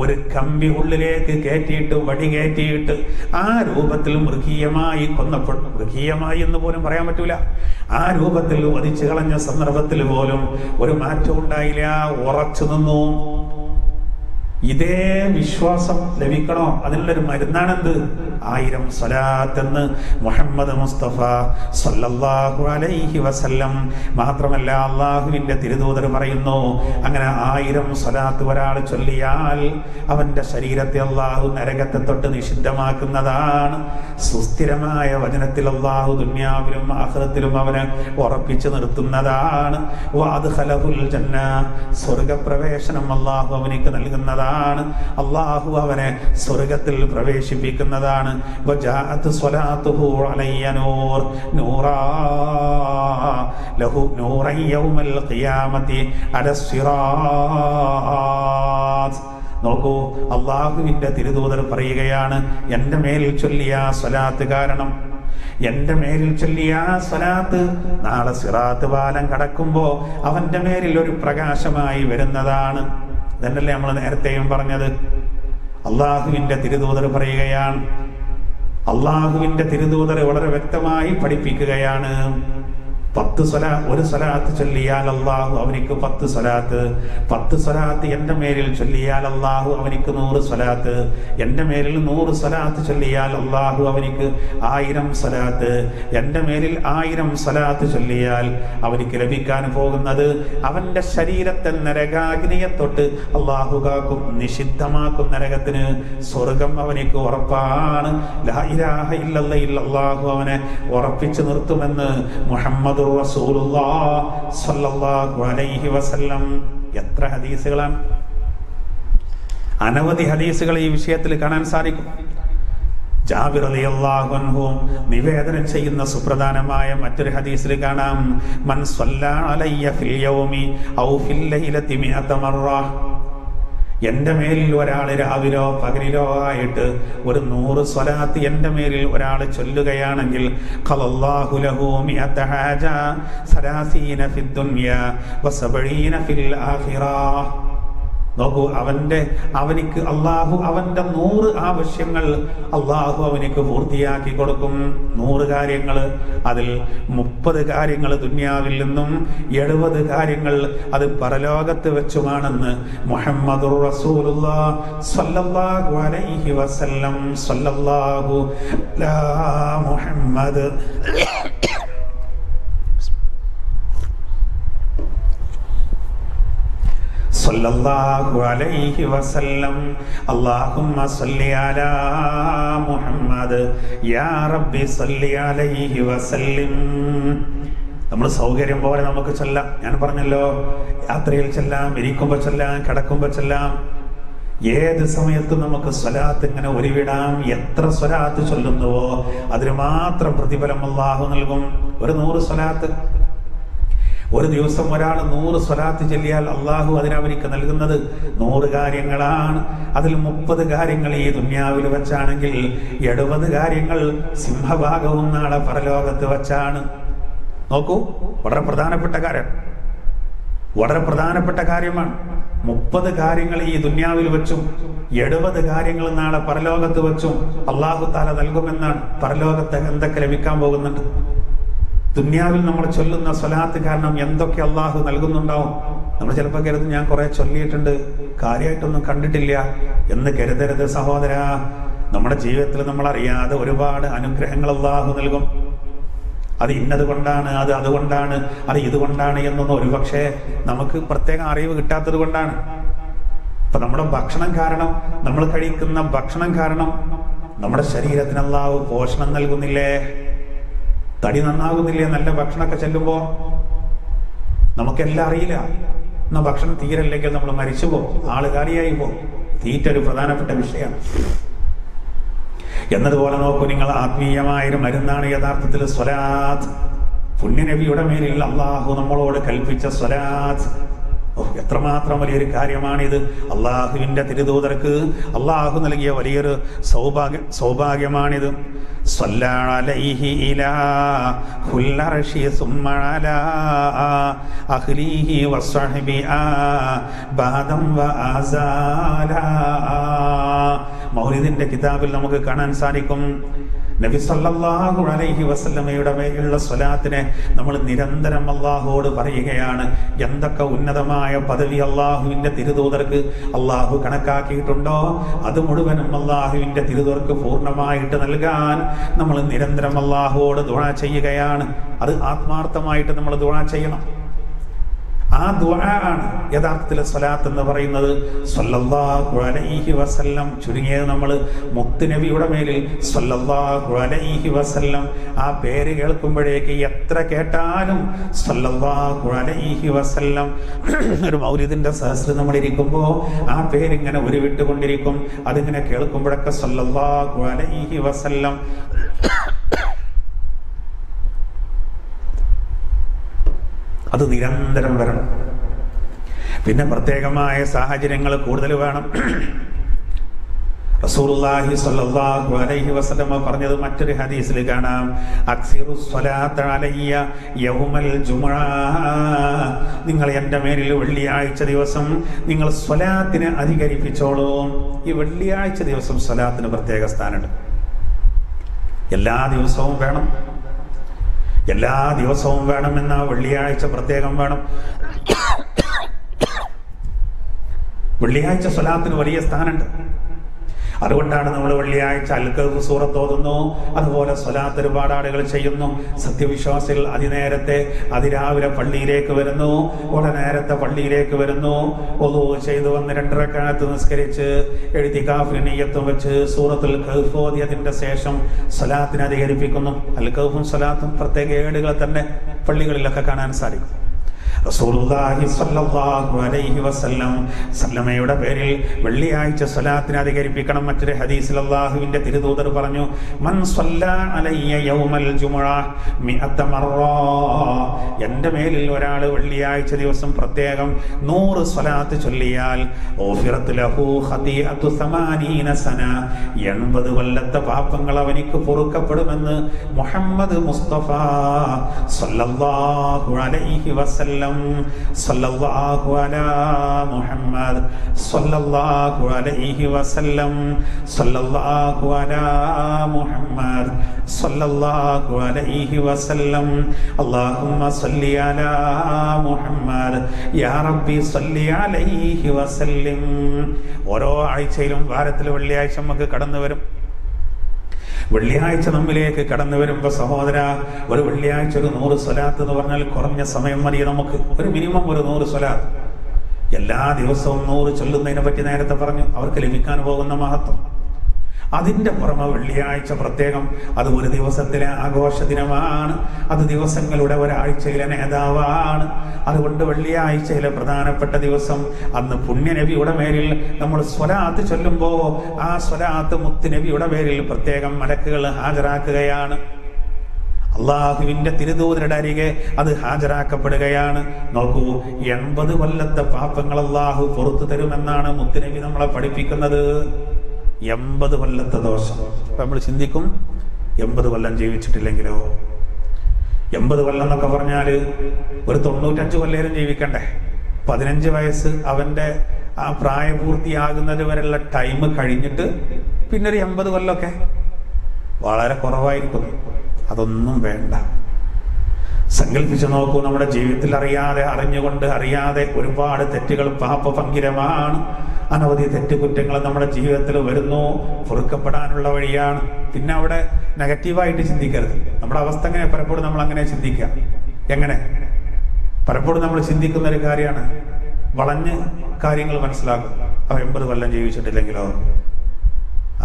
ഒരു കമ്പി ഉള്ളിലേക്ക് കയറ്റിയിട്ട് വടി കയറ്റിയിട്ട് ആ രൂപത്തിൽ മൃഗീയമായി കൊന്നപ്പെട്ടു. മൃഗീയമായി എന്ന് പോലും പറയാൻ പറ്റൂല. ആ രൂപത്തിൽ വധിച്ചു കളഞ്ഞ സന്ദർഭത്തിൽ പോലും ഒരു മാറ്റം ഉണ്ടായില്ല, ഉറച്ചു നിന്നു. ഇതേ വിശ്വാസം ലഭിക്കണോ? അതിനുള്ളൊരു മരുന്നാണെന്ത്? 1000 സ്വലാത്ത് എന്ന് മുഹമ്മദ് മുസ്തഫ സല്ലല്ലാഹു അലൈഹി വസല്ലം. മാത്രമല്ല അള്ളാഹുവിന്റെ തിരുദൂതർ പറയുന്നു, അങ്ങനെ 1000 സ്വലാത്ത് ഒരാൾ ചൊല്ലിയാൽ അവന്റെ ശരീരത്തെ അള്ളാഹു നരകത്തെ തൊട്ട് നിഷിദ്ധമാക്കുന്നതാണ്. സുസ്ഥിരമായ വചനത്തിൽ അള്ളാഹു ദുനിയാവിലും ആഖിറത്തിലും അവനെ ഉറപ്പിച്ചു നിർത്തുന്നതാണ്. വഅദ്ഖലഹുൽ ജന്ന, സ്വർഗപ്രവേശനം അള്ളാഹു അവനിക്ക് നൽകുന്നതാണ്. അള്ളാഹു അവനെ സ്വർഗത്തിൽ പ്രവേശിപ്പിക്കുന്നതാണ്. വജാഅത് സ്വലാത്തുഹു അലയ്യ നൂർ നൂറാ ലഹു നൂറൻ യൗമൽ ഖിയാമത്തി അലസ്സിറാത്ത്. നോക്കൂ, അള്ളാഹുവിന്റെ തിരുദൂതർ പറയുകയാണ്, എൻ്റെ മേലിൽ ചൊല്ലിയ സ്വലാത്ത് കാരണം, എൻ്റെ മേലിൽ ചൊല്ലിയ സ്വലാത്ത് നാളെ സിറാത്ത് പാലം കടക്കുമ്പോ അവന്റെ മേലിൽ ഒരു പ്രകാശമായി വരുന്നതാണ്. ഇതന്നല്ലേ നമ്മൾ നേരത്തെയും പറഞ്ഞത്. അള്ളാഹുവിന്റെ തിരുദൂതർ പറയുകയാണ്, അള്ളാഹുവിന്റെ തിരുദൂതർ വളരെ വ്യക്തമായി പഠിപ്പിക്കുകയാണ്, 10 ഒരു സ്വലാത്ത് ചൊല്ലിയാൽ അള്ളാഹു അവനിക്ക് 10 സ്വലാത്ത്, 10 സ്വലാത്ത് എൻ്റെ മേലിൽ ചൊല്ലിയാൽ അള്ളാഹു അവനിക്ക് 100 സ്വലാത്ത്, എൻ്റെ മേലിൽ 100 സ്വലാത്ത് ചൊല്ലിയാൽ അള്ളാഹു അവനിക്ക് 1000 സ്വലാത്ത്, എൻ്റെ മേലിൽ 1000 സ്വലാത്ത് ചൊല്ലിയാൽ അവനിക്ക് ലഭിക്കാൻ പോകുന്നത് അവന്റെ ശരീരത്തെ നരകാഗ്നിയെ തൊട്ട് അള്ളാഹു കാക്കും, നിഷിദ്ധമാക്കും നരകത്തിന്. സ്വർഗം അവനിക്ക് ഉറപ്പാണ്. ലാ ഇലാഹ ഇല്ലല്ലയിൽ അള്ളാഹു അവനെ ഉറപ്പിച്ചു നിർത്തുമെന്ന് മുഹമ്മദ് റസൂലുള്ളാഹി സ്വല്ലല്ലാഹു അലൈഹി വസല്ലം. എത്ര ഹദീസുകളാണ്! അനവധി ഹദീസുകൾ ഈ വിഷയത്തിൽ കാണാൻ സാധിക്കും. ജാബിർ റളിയല്ലാഹു അൻഹു നിവേദനം ചെയ്യുന്ന സുപ്രധാനമായ മറ്റൊരു ഹദീസിൽ കാണാം, മൻ സ്വല്ലാ അലയ്യ ഫിൽ യൗമി ഔ ഫിൽ ലൈലതി മിഅത മറ, എൻ്റെ മേലിൽ ഒരാൾ രാവിലോ പകലിലോ ആയിട്ട് ഒരു 100 സ്വലാത്ത് എൻ്റെ മേലിൽ ഒരാൾ ചൊല്ലുകയാണെങ്കിൽ ഖലല്ലാഹു ലഹു മിഅത ഹാജ 30 ഫിദ് ദുനിയ വ 70 ഫിൽ ആഖിറ. നോക്കൂ, അവനിക്ക് അള്ളാഹു അവന്റെ 100 ആവശ്യങ്ങൾ അള്ളാഹു അവനിക്ക് പൂർത്തിയാക്കി കൊടുക്കും. 100 കാര്യങ്ങൾ, അതിൽ 30 കാര്യങ്ങൾ ദുനിയാവിൽ നിന്നും 70 കാര്യങ്ങൾ അത് പരലോകത്ത് വെച്ചുമാണെന്ന് മുഹമ്മദുർ റസൂലുള്ളാഹി സ്വല്ലല്ലാഹു അലൈഹി വസല്ലം. സ്വല്ലല്ലാഹു അലാ മുഹമ്മദ്. സല്ലല്ലാഹു അലൈഹി വസല്ലം. അല്ലാഹുമ്മ സല്ലി അലാ മുഹമ്മദ് യാ റബ്ബി സല്ലി അലൈഹി വസല്ലിം. നമ്മൾ സൗകര്യം പോലെ നമുക്ക് ചൊല്ലാം. ഞാൻ പറഞ്ഞല്ലോ, യാത്രയിൽ ചൊല്ലാം, ഇരിക്കുമ്പോൾ ചൊല്ലാം, കിടക്കുമ്പോൾ ചൊല്ലാം, ഏത് സമയത്തും നമുക്ക് സ്വലാത്ത് ഇങ്ങനെ ഉരുവിടാം. എത്ര സ്വലാത്ത് ചൊല്ലുന്നുവോ അതിന് മാത്രം പ്രതിഫലം അല്ലാഹു നൽകും. ഒരു 100 സ്വലാത്ത്, ഒരു ദിവസം ഒരാൾ 100 സ്വലാത്ത് ചൊല്ലിയാൽ അള്ളാഹു അതിനവനിക്ക് നൽകുന്നത് 100 കാര്യങ്ങളാണ്. അതിൽ 30 കാര്യങ്ങൾ ഈ ദുനിയാവിൽ വെച്ചാണെങ്കിൽ 70 കാര്യങ്ങൾ സിംഹഭാഗവും നാളെ പരലോകത്ത് വെച്ചാണ്. നോക്കൂ, വളരെ പ്രധാനപ്പെട്ട കാര്യം, വളരെ പ്രധാനപ്പെട്ട കാര്യമാണ്. 30 കാര്യങ്ങൾ ഈ ദുന്യാവിൽ വെച്ചും 70 കാര്യങ്ങൾ നാളെ പരലോകത്ത് വെച്ചും അല്ലാഹു തആല നൽകുമെന്നാണ്. പരലോകത്ത് എന്തൊക്കെ ലഭിക്കാൻ പോകുന്നുണ്ട്? ദുന്യാവിൽ നമ്മൾ ചൊല്ലുന്ന സ്വലാത്ത് കാരണം എന്തൊക്കെ അള്ളാഹു നൽകുന്നുണ്ടാവും. നമ്മൾ ചിലപ്പോൾ കരുതും ഞാൻ കുറെ ചൊല്ലിയിട്ടുണ്ട്, കാര്യമായിട്ടൊന്നും കണ്ടിട്ടില്ല എന്ന് കരുതരുത് സഹോദര. നമ്മുടെ ജീവിതത്തിൽ നമ്മൾ അറിയാതെ ഒരുപാട് അനുഗ്രഹങ്ങൾ അള്ളാഹു നൽകും. അത് ഇന്നത് കൊണ്ടാണ്, അത് അതുകൊണ്ടാണ്, അത് ഇതുകൊണ്ടാണ് എന്നൊന്നും ഒരുപക്ഷെ നമുക്ക് പ്രത്യേക അറിവ് കിട്ടാത്തത് കൊണ്ടാണ്. ഇപ്പൊ നമ്മുടെ ഭക്ഷണം കാരണം, നമ്മൾ കഴിക്കുന്ന ഭക്ഷണം കാരണം നമ്മുടെ ശരീരത്തിന് അള്ളാഹു പോഷണം നൽകുന്നില്ലേ? തടി നന്നാകുന്നില്ലേ നല്ല ഭക്ഷണമൊക്കെ ചെല്ലുമ്പോ? നമുക്കെല്ലാം അറിയില്ല. എന്നാ ഭക്ഷണം തീരല്ലെങ്കിൽ നമ്മൾ മരിച്ചു പോകും, ആളുകാലിയായി പോകും. തീറ്റ ഒരു പ്രധാനപ്പെട്ട വിഷയമാണ്. എന്നതുപോലെ നോക്കൂ, നിങ്ങൾ ആത്മീയമായൊരു മരുന്നാണ് യഥാർത്ഥത്തിൽ സ്വലാത്ത്. പുണ്യനബിയുടെ മേലിൽ അള്ളാഹു നമ്മളോട് കൽപ്പിച്ച സ്വലാത്ത് എത്രമാത്രം വലിയൊരു കാര്യമാണിത്. അള്ളാഹുവിന്റെ തിരുദൂതർക്ക് അള്ളാഹു നൽകിയ വലിയൊരു സൗഭാഗ്യമാണിത്. സ്വല്ലല്ലാഹു ഇലാഹുൽ അർശി സുമ്മ അലാ അഹ്ലിഹി വസ്വഹ്ബി ബഅദം വഅസാലാ. മൗലിദിന്റെ കിതാബിൽ നമുക്ക് കാണാൻ സാധിക്കും, നബി സല്ലല്ലാഹു അലൈഹി വസല്ലമയുടെ മേലുള്ള സ്വലാത്തിനെ നമ്മൾ നിരന്തരം അള്ളാഹുവോട് പറയുകയാണ്. എന്തൊക്കെ ഉന്നതമായ പദവി അള്ളാഹുവിന്റെ തിരുദൂതർക്ക് അള്ളാഹു കണക്കാക്കിയിട്ടുണ്ടോ അത് മുഴുവനും അള്ളാഹുവിന്റെ തിരുദൂതർക്ക് പൂർണ്ണമായിട്ട് നൽകാൻ നമ്മൾ നിരന്തരം അള്ളാഹുവോട് ദുആ ചെയ്യുകയാണ്. അത് ആത്മാർത്ഥമായിട്ട് നമ്മൾ ദുആ ചെയ്യണം. ആ ദുആ ആണ് യഥാർത്ഥത്തിൽ സ്വലാത്ത് എന്ന് പറയുന്നത്. സ്വല്ലല്ലാഹു അലൈഹി വസല്ലം, ചുരുങ്ങിയത് നമ്മൾ മുത്തുനബിയുടെ മേലിൽ സ്വല്ലല്ലാഹു അലൈഹി വസല്ലം ആ പേര് കേൾക്കുമ്പോഴേക്ക് എത്ര കേട്ടാലും സ്വല്ലല്ലാഹു അലൈഹി വസല്ലം. ഒരു മൗലിദിന്റെ സഹസ്രം നമ്മൾ ഇരിക്കുമ്പോൾ ആ പേരിങ്ങനെ ഉരുവിട്ടുകൊണ്ടിരിക്കും. അതിങ്ങനെ കേൾക്കുമ്പോഴൊക്കെ സ്വല്ലല്ലാഹു അലൈഹി വസല്ലം. അത് നിരന്തരം വരണം. പിന്നെ പ്രത്യേകമായ സാഹചര്യങ്ങൾ കൂടുതൽ വേണം. റസൂലുള്ളാഹി സ്വല്ലല്ലാഹു അലൈഹി വസല്ലം പറഞ്ഞത് മറ്റൊരു ഹദീസിൽ കാണാം, അക്സിറു സ്വലാത്ത അലയ്യ യൗമൽ ജുമുഅ. നിങ്ങൾ എൻ്റെ മേലിൽ വെള്ളിയാഴ്ച ദിവസം നിങ്ങൾ സ്വലാത്തിനെ അധികരിപ്പിച്ചോളൂ. ഈ വെള്ളിയാഴ്ച ദിവസം സ്വലാത്തിന് പ്രത്യേക സ്ഥാനമുണ്ട്. എല്ലാ ദിവസവും വേണം, എല്ലാ ദിവസവും വേണമെന്ന വെള്ളിയാഴ്ച പ്രത്യേകം വേണം. വെള്ളിയാഴ്ച സ്വലാത്തിന് വലിയ സ്ഥാനമുണ്ട്. അതുകൊണ്ടാണ് നമ്മൾ വെള്ളിയാഴ്ച അൽ-കഹ്ഫ് സൂറത്ത് ഓതുന്നു. അതുപോലെ സ്വലാത്ത് ഒരുപാട് ആളുകൾ ചെയ്യുന്നു. സത്യവിശ്വാസികൾ അതിനേരത്തെ അതിരാവിലെ പള്ളിയിലേക്ക് വരുന്നു, വളരെ നേരത്തെ പള്ളിയിലേക്ക് വരുന്നു, ഒളു ചെയ്തു വന്ന് 2 റക്അത്ത് നിസ്കരിച്ച് എഴുതികാഫിന് നിയ്യത്തും വെച്ച് സൂറത്തുൽ കഹ്ഫ് ഓതി അതിന്റെ ശേഷം സ്വലാത്തിനെ അധികരിപ്പിക്കുന്നു. അൽ-കഹ്ഫും സ്വലാത്തും പ്രത്യേക ഏടുകൾ തന്നെ പള്ളികളിലൊക്കെ കാണാൻ സാധിക്കും. റസൂലുള്ളാഹി സ്വല്ലല്ലാഹു അലൈഹി വസല്ലം സല്ലമയുടെ പേരിൽ വെള്ളിയാഴ്ച സ്വലാത്തിനെ അധികരിപ്പിക്കണം. മറ്റൊരു ഹദീസിൽ അല്ലാഹുവിന്റെ തിരുദൂതർ പറഞ്ഞു, മൻ സ്വല്ലാ അലയ്യ യൗമൽ ജുമുഅ മിഅത മറ. എൻ്റെ മേലിൽ ഒരാൾ വെള്ളിയാഴ്ച ദിവസം പ്രത്യേകം 100 സ്വലാത്ത് ചൊല്ലിയാൽ ഗുഫിറത് ലഹു ഖതീഅതു 80 സന, 80 കൊല്ലത്തെ പാപങ്ങൾ അവനിക്ക് പൊറുക്കപ്പെടുമെന്ന് മുഹമ്മദ് മുസ്തഫ സ്വല്ലല്ലാഹു അലൈഹി വസല്ലം. സ്വല്ലല്ലാഹു അലാ മുഹമ്മദ് സ്വല്ലല്ലാഹു അലൈഹി വസല്ലം. സ്വല്ലല്ലാഹു അലാ മുഹമ്മദ് സ്വല്ലല്ലാഹു അലൈഹി വസല്ലം. അല്ലാഹുമ്മ സ്വല്ലി അലാ മുഹമ്മദ് യാ റബ്ബി സ്വല്ലി അലൈഹി വസല്ലം. ഓരോ ആഴ്ചയിലും വാരത്തിൽ വെള്ളിയാഴ്ച നമുക്ക് കടന്നു വരും. വെള്ളിയാഴ്ച നമ്മിലേക്ക് കടന്നു വരുമ്പോൾ സഹോദര, ഒരു വെള്ളിയാഴ്ച ഒരു 100 സ്വലാത്ത് എന്ന് പറഞ്ഞാൽ കുറഞ്ഞ സമയം മതി നമുക്ക്. ഒരു മിനിമം ഒരു 100 സ്വലാത്ത് എല്ലാ ദിവസവും 100 ചൊല്ലുന്നതിനെ പറ്റി നേരത്തെ പറഞ്ഞു, അവർക്ക് ലഭിക്കാൻ പോകുന്ന മഹത്വം. അതിൻ്റെ പുറമെ വെള്ളിയാഴ്ച പ്രത്യേകം, അത് ഒരു ദിവസത്തിലെ ആഘോഷ ദിനമാണ്, അത് ദിവസങ്ങളുടെ ഒരാഴ്ചയിലെ നേതാവാണ്. അതുകൊണ്ട് വെള്ളിയാഴ്ചയിലെ പ്രധാനപ്പെട്ട ദിവസം അന്ന് പുണ്യനബിയുടെ മേലിൽ നമ്മൾ സ്വലാത്ത് ചൊല്ലുമ്പോൾ ആ സ്വലാത്ത് മുത്തുനബിയുടെ പേരിൽ പ്രത്യേകം മലക്കുകൾ ഹാജരാക്കുകയാണ്. അള്ളാഹുവിന്റെ തിരുദൂതരുടെ അരികെ അത് ഹാജരാക്കപ്പെടുകയാണ്. നോക്കൂ, 80 കൊല്ലത്തെ പാപങ്ങൾ അള്ളാഹു പുറത്തു തരുമെന്നാണ് മുത്തുനബി നമ്മളെ പഠിപ്പിക്കുന്നത്. 80 കൊല്ലത്തെ ദോഷം. നമ്മൾ ചിന്തിക്കും, 80 കൊല്ലം ജീവിച്ചിട്ടില്ലെങ്കിലോ? 80 കൊല്ലം എന്നൊക്കെ പറഞ്ഞാൽ ഒരു 95 കൊല്ലേലും ജീവിക്കണ്ടേ? 15 വയസ്സ് അവന്റെ ആ പ്രായപൂർത്തിയാകുന്നത് വരെയുള്ള ടൈം കഴിഞ്ഞിട്ട് പിന്നെ ഒരു 80 കൊല്ലമൊക്കെ വളരെ കുറവായിരിക്കും. അതൊന്നും വേണ്ട. സങ്കല്പിച്ചു നോക്കൂ, നമ്മുടെ ജീവിതത്തിൽ അറിയാതെ അറിഞ്ഞുകൊണ്ട് അറിയാതെ ഒരുപാട് തെറ്റുകൾ പാപഭംഗിരമാണ്. അനവധി തെറ്റുകുറ്റങ്ങൾ നമ്മുടെ ജീവിതത്തിൽ വരുന്നു, പൊറുക്കപ്പെടാനുള്ള വഴിയാണ്. പിന്നെ അവിടെ നെഗറ്റീവായിട്ട് ചിന്തിക്കരുത്. നമ്മുടെ അവസ്ഥ എങ്ങനെ പലപ്പോഴും നമ്മൾ അങ്ങനെ ചിന്തിക്കാം. എങ്ങനെ പലപ്പോഴും നമ്മൾ ചിന്തിക്കുന്ന ഒരു കാര്യമാണ്, വളഞ്ഞ് കാര്യങ്ങൾ മനസ്സിലാക്കും. 80 കൊല്ലം ജീവിച്ചിട്ടില്ലെങ്കിലോ,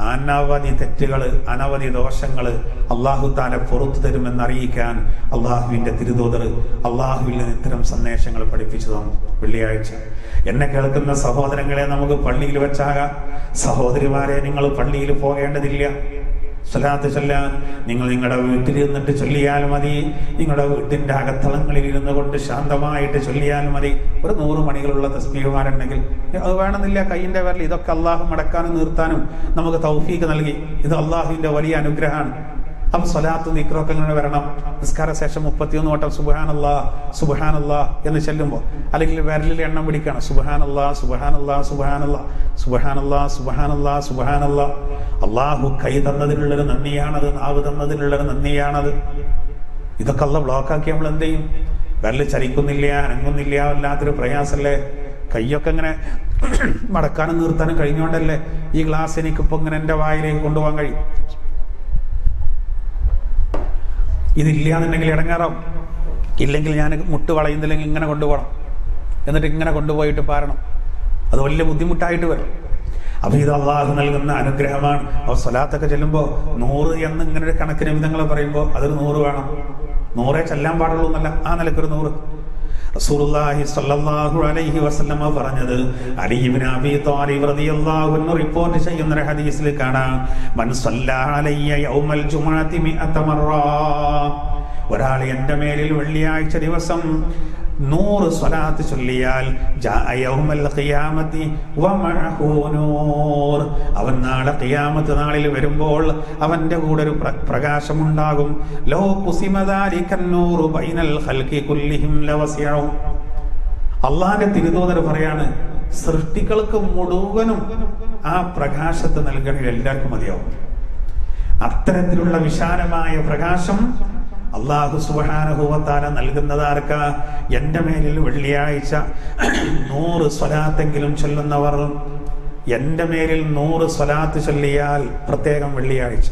അനവധി തെറ്റുകൾ, അനവധി ദോഷങ്ങൾ അള്ളാഹു താല പുറത്തു തരുമെന്ന് അറിയിക്കാൻ അള്ളാഹുവിന്റെ തിരുദൂതർ അള്ളാഹുവിൽ നിന്ന് ഇത്തരം സന്ദേശങ്ങൾ പഠിപ്പിച്ചു തന്നു. വെള്ളിയാഴ്ച എന്നെ കേൾക്കുന്ന സഹോദരങ്ങളെ, നമുക്ക് പള്ളിയിൽ വെച്ചാകാം. സഹോദരിമാരെ, നിങ്ങൾ പള്ളിയിൽ പോകേണ്ടതില്ല. സ്വലാത്ത് ചൊല്ലാൻ നിങ്ങൾ നിങ്ങളുടെ വീട്ടിലിരുന്നിട്ട് ചൊല്ലിയാൽ മതി. നിങ്ങളുടെ വീട്ടിന്റെ അകത്തളങ്ങളിൽ ഇരുന്നു കൊണ്ട് ശാന്തമായിട്ട് ചൊല്ലിയാൽ മതി. ഒരു 100 മണികളുള്ള തസ്ബീഹുമാരുണ്ടെങ്കിൽ അത് വേണമെന്നില്ല. കയ്യിന്റെ വിരൽ ഇതൊക്കെ അള്ളാഹു മടക്കാനും നിർത്താനും നമുക്ക് തൗഫീഖ് നൽകി. ഇത് അള്ളാഹുവിന്റെ വലിയ അനുഗ്രഹമാണ്. അപ്പൊ സ്വലാത്ത് നിക്റൊക്കെ ഇങ്ങനെ വരണം. നിസ്കാര ശേഷം 31 വട്ടം സുബ്ഹാനല്ലാഹ് സുബ്ഹാനല്ലാഹ് എന്ന് ചൊല്ലുമ്പോൾ, അല്ലെങ്കിൽ വിരലിൽ എണ്ണം പിടിക്കണം. സുബ്ഹാനല്ലാഹ് സുബ്ഹാനല്ലാഹ് സുബ്ഹാനല്ലാഹ് സുബ്ഹാനല്ലാഹ് സുബ്ഹാനല്ലാഹ് സുബ്ഹാനല്ലാഹ്. അള്ളാഹു കൈ തന്നതിനുള്ളൊരു നന്ദിയാണത്, നാവ് തന്നതിനുള്ളൊരു നന്ദിയാണത്. ഇതൊക്കെ അള്ളാഹ് ബ്ലോക്കാക്കി നമ്മൾ എന്ത് ചെയ്യും? വിരൽ ചലിക്കുന്നില്ല, അനങ്ങുന്നില്ല, വല്ലാത്തൊരു പ്രയാസമല്ലേ. കൈയൊക്കെ ഇങ്ങനെ മടക്കാനും നിർത്താനും കഴിഞ്ഞുകൊണ്ടല്ലേ ഈ ഗ്ലാസ് എനിക്കിപ്പോൾ ഇങ്ങനെ എൻ്റെ വായിലേക്ക് കൊണ്ടുപോകാൻ കഴിയും. ഇതില്ല എന്നുണ്ടെങ്കിൽ ഇടങ്ങാറാവും. ഇല്ലെങ്കിൽ ഞാൻ മുട്ട് വളയുന്നില്ലെങ്കിൽ ഇങ്ങനെ കൊണ്ടുപോകണം, എന്നിട്ട് ഇങ്ങനെ കൊണ്ടുപോയിട്ട് പാരണം. അത് വലിയ ബുദ്ധിമുട്ടായിട്ട് വരും. അപ്പൊ ഇത് അള്ളാഹു നൽകുന്ന അനുഗ്രഹമാണ്. അപ്പോൾ സ്വലാത്തൊക്കെ ചെല്ലുമ്പോൾ 100 എന്ന് ഇങ്ങനെ ഒരു കണക്കിന് വിധങ്ങൾ പറയുമ്പോൾ അതൊരു 100 വേണം. 100 ചെല്ലാൻ പാടുള്ളൂ എന്നല്ല, ആ നിലക്കൊരു 100. റസൂലുള്ളാഹി സ്വല്ലല്ലാഹു അലൈഹി വസല്ലമ പറഞ്ഞത്, അലി ഇബ്നു അബീ ത്വാലിബ് റളിയല്ലാഹു അൻഹു റിപ്പോർട്ട് ചെയ്യുന്ന ഒരു ഹദീസിൽ കാണാം, മൻ സല്ലല്ലാ അലയ്യ യൗമൽ ജുമുഅത്തി 100 മറ. ഒരാൾ എൻ്റെ മേലിൽ വെള്ളിയാഴ്ച ദിവസം 100 സ്വലാത്ത് ചൊല്ലിയാൽ ജാഅ യൗമൽ ഖിയാമത്തി വമഅഹു നൂർ. അവൻ നാളെ ഖിയാമത്ത് നാളിൽ വരുമ്പോൾ അവന്റെ കൂടെ ഒരു പ്രകാശമുണ്ടാകും. ലൗ ഖുസിമ ദാലികൻ നൂറു ബൈനൽ ഖൽഖി കുല്ലിഹിം ലവസിഉ. അല്ലാഹുവിന്റെ തിരുദൂതർ പറയാണ്, സൃഷ്ടികൾക്ക് മുഴുവനും ആ പ്രകാശത്തെ നൽകണമെങ്കിൽ എല്ലാവർക്കും മതിയാവും. അത്തരത്തിലുള്ള വിശാലമായ പ്രകാശം അല്ലാഹു സുബ്ഹാനഹു വ തആല നൽകുന്നതാർക്കാ? എൻ്റെ മേലിൽ വെള്ളിയാഴ്ച 100 സ്വലാത്തെങ്കിലും ചൊല്ലുന്നവർ. എൻ്റെ മേലിൽ 100 സ്വലാത്ത് ചൊല്ലിയാൽ പ്രത്യേകം വെള്ളിയാഴ്ച.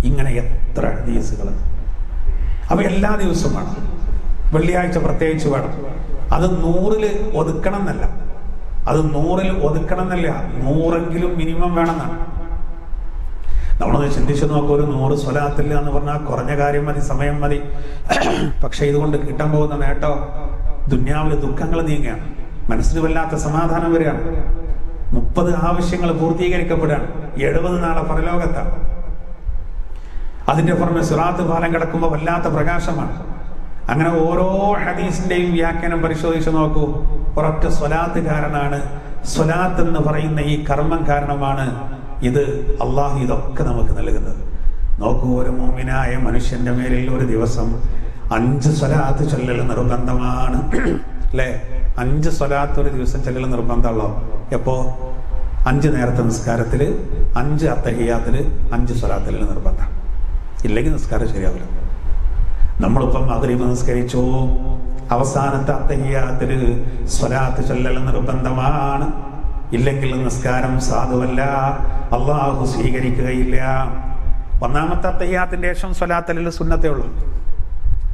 ഇങ്ങനെ എത്ര ഹദീസുകൾ. അപ്പൊ എല്ലാ ദിവസവും വേണം, വെള്ളിയാഴ്ച പ്രത്യേകിച്ച് വേണം. അത് 100ൽ ഒതുക്കണം എന്നല്ല, 100 മിനിമം വേണമെന്നാണ്. നമ്മളൊന്ന് ചിന്തിച്ചു നോക്കുക, ഒരു 100 സ്വലാത്തില്ല എന്ന് പറഞ്ഞാൽ കുറഞ്ഞ കാര്യം മതി, സമയം മതി. പക്ഷെ ഇതുകൊണ്ട് കിട്ടാൻ പോകുന്ന നേട്ടോ, ദുന്യാവിലെ ദുഃഖങ്ങൾ നീങ്ങുകയാണ്, മനസ്സിന് വല്ലാത്ത സമാധാനം വരികയാണ്, 30 ആവശ്യങ്ങൾ പൂർത്തീകരിക്കപ്പെടുകയാണ്, 70 നാളെ പരലോകത്താണ്. അതിന്റെ പുറമെ സിറാത്ത് പാലം കിടക്കുമ്പോൾ വല്ലാത്ത പ്രകാശമാണ്. അങ്ങനെ ഓരോ ഹദീസിന്റെയും വ്യാഖ്യാനം പരിശോധിച്ച് നോക്കൂ. ഒരൊറ്റ സ്വലാത്ത് കാരണമാണ്, സ്വലാത്ത് എന്ന് പറയുന്ന ഈ കർമ്മം കാരണമാണ് ഇത് അള്ളാഹു ഇതൊക്കെ നമുക്ക് നൽകുന്നത്. നോക്കൂ, ഒരു മുഅ്മിനായ മനുഷ്യന്റെ മേലിൽ ഒരു ദിവസം 5 സ്വലാത്ത് ചൊല്ലൽ നിർബന്ധമാണ്, അല്ലേ? 5 സ്വലാത്ത് ഒരു ദിവസം ചൊല്ലൽ നിർബന്ധമുള്ളോ? എപ്പോ? 5 നേരത്തെ നിസ്കാരത്തിൽ, 5 അത്തഹിയാത്തിൽ, 5 സ്വലാത്തിൽ നിർബന്ധം. ഇല്ലെങ്കിൽ നിസ്കാരം ശരിയാവില്ല. നമ്മളിപ്പം മഗ്രിബ് നിസ്കരിച്ചു, അവസാനത്തെ അത്തഹിയാത്തിൽ സ്വലാത്ത് ചൊല്ലൽ നിർബന്ധമാണ്. ഇല്ലെങ്കിൽ നിസ്കാരം സാധുവല്ല, അള്ളാഹു സ്വീകരിക്കുകയില്ല. ഒന്നാമത്തെ അത്തഹിയാത്തിന്റെ ശേഷം സ്വലാത്തലിൽ സുന്നത്തേ ഉള്ളൂ.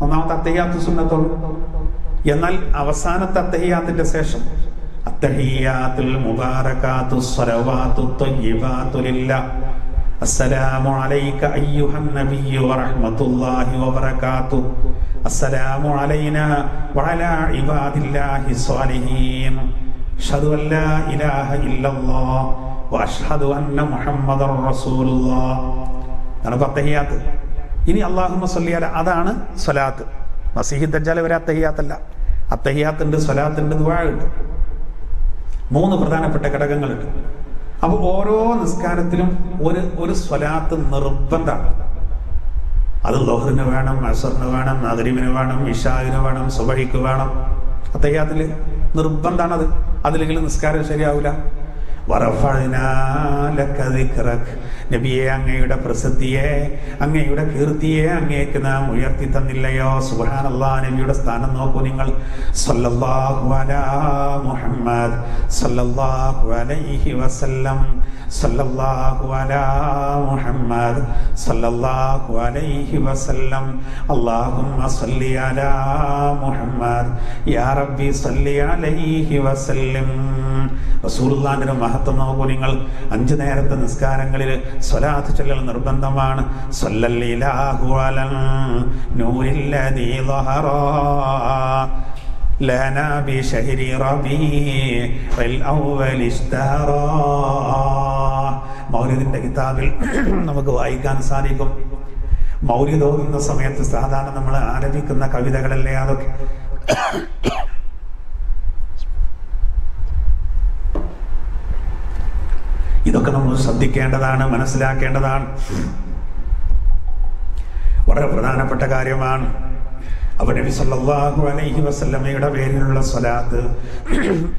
ഒന്നാമത്തെ അത്തഹിയാത്ത് സുന്നത്തുള്ളൂ. എന്നാൽ അവസാനത്തെ അത്തഹിയാത്തിന്റെ ശേഷം അത്തഹിയാത്തുൽ മുബാറകാത്തു സ്വലവാത്തു ത്വയ്യിബാത്തു ലില്ലാഹ് അസ്സലാമു അലൈക അയ്യുഹൻ നബിയ്യു വറഹ്മത്തുള്ളാഹി വബറകാതുഹു അസ്സലാമു അലൈനാ വഅലാ ഇബാദില്ലാഹി സ്വാലിഹീൻ അഷ്ഹദു അൻ ലാ ഇലാഹ ഇല്ലല്ലാഹ് വഅഷ്ഹദു അന്ന മുഹമ്മദർ റസൂലുള്ളാഹ്. അതാണ് അത്തഹിയാത്ത്. ഇനി അല്ലാഹുമ്മ സ്വല്ലി അലാ, അതാണ് സ്വലാത്ത്. മസീഹ് ദജ്ജാൽ വരെ അത്തഹിയാത്തല്ല. അത്തഹിയാത്തുണ്ട്, സ്വലാത്തുണ്ട്, ദുആ ഉണ്ട്. 3 പ്രധാനപ്പെട്ട ഘടകങ്ങളുണ്ട്. അപ്പോൾ ഓരോ നിസ്കാരത്തിലും ഒരു സ്വലാത്ത് നിർബന്ധമാണ്. അത് ളുഹറിന് വേണം, അസ്റിന് വേണം, മഗ്രിബിന് വേണം, ഇശാഇന് വേണം, സുബഹിക്ക് വേണം. അത്തഹിയാത്തിൽ നിർബന്ധമാണത്. അതിലെങ്കിലും നിസ്കാരം ശരിയാവില്ല. നബിയെ, അങ്ങയുടെ പ്രസിദ്ധിയെ, അങ്ങയുടെ കീർത്തിയെ അങ്ങേക്ക് നാം ഉയർത്തി തന്നില്ലയോ? സുബ്ഹാനല്ലാഹ്. നബിയുടെ സ്ഥാനം നോക്കൂ നിങ്ങൾ. സല്ലല്ലാഹു അലാ മുഹമ്മദ് സല്ലല്ലാഹു അലൈഹി വസല്ലം, സല്ലല്ലാഹു അലാ മുഹമ്മദ് സല്ലല്ലാഹു അലൈഹി വസല്ലം, അല്ലാഹുമ്മ സല്ലി അലാ മുഹമ്മദ് യാ റബ്ബി സല്ലി അലൈഹി വസല്ലം. റസൂലുള്ളാഹിന്റെ മഹത്വം നോക്കൂ നിങ്ങൾ. 5 നേരത്തെ നിസ്കാരങ്ങളിൽ സ്വലാത്ത് ചൊല്ലൽ നിർബന്ധമാണ്. സ്വല്ലല്ലാഹു അലൻ നൂരില്ലദീ ളഹറ ലനാ ബിശഹരി റബീഇൽ അവ്വൽ ഇസ്തഹറ. മൗലിദിന്റെ കിതാബിൽ നമുക്ക് വായിക്കാൻ സാധിക്കും. മൗലിദ് ഓതുന്ന സമയത്ത് സാധാരണ നമ്മൾ ആലപിക്കുന്ന കവിതകളല്ലേ അതൊക്കെ. ഇതൊക്കെ നമ്മൾ ശ്രദ്ധിക്കേണ്ടതാണ്, മനസ്സിലാക്കേണ്ടതാണ്. വളരെ പ്രധാനപ്പെട്ട കാര്യമാണ്. അപ്പോൾ നബി സല്ലല്ലാഹു അലൈഹി വസല്ലമയുടെ പേരിലുള്ള സ്വലാത്ത്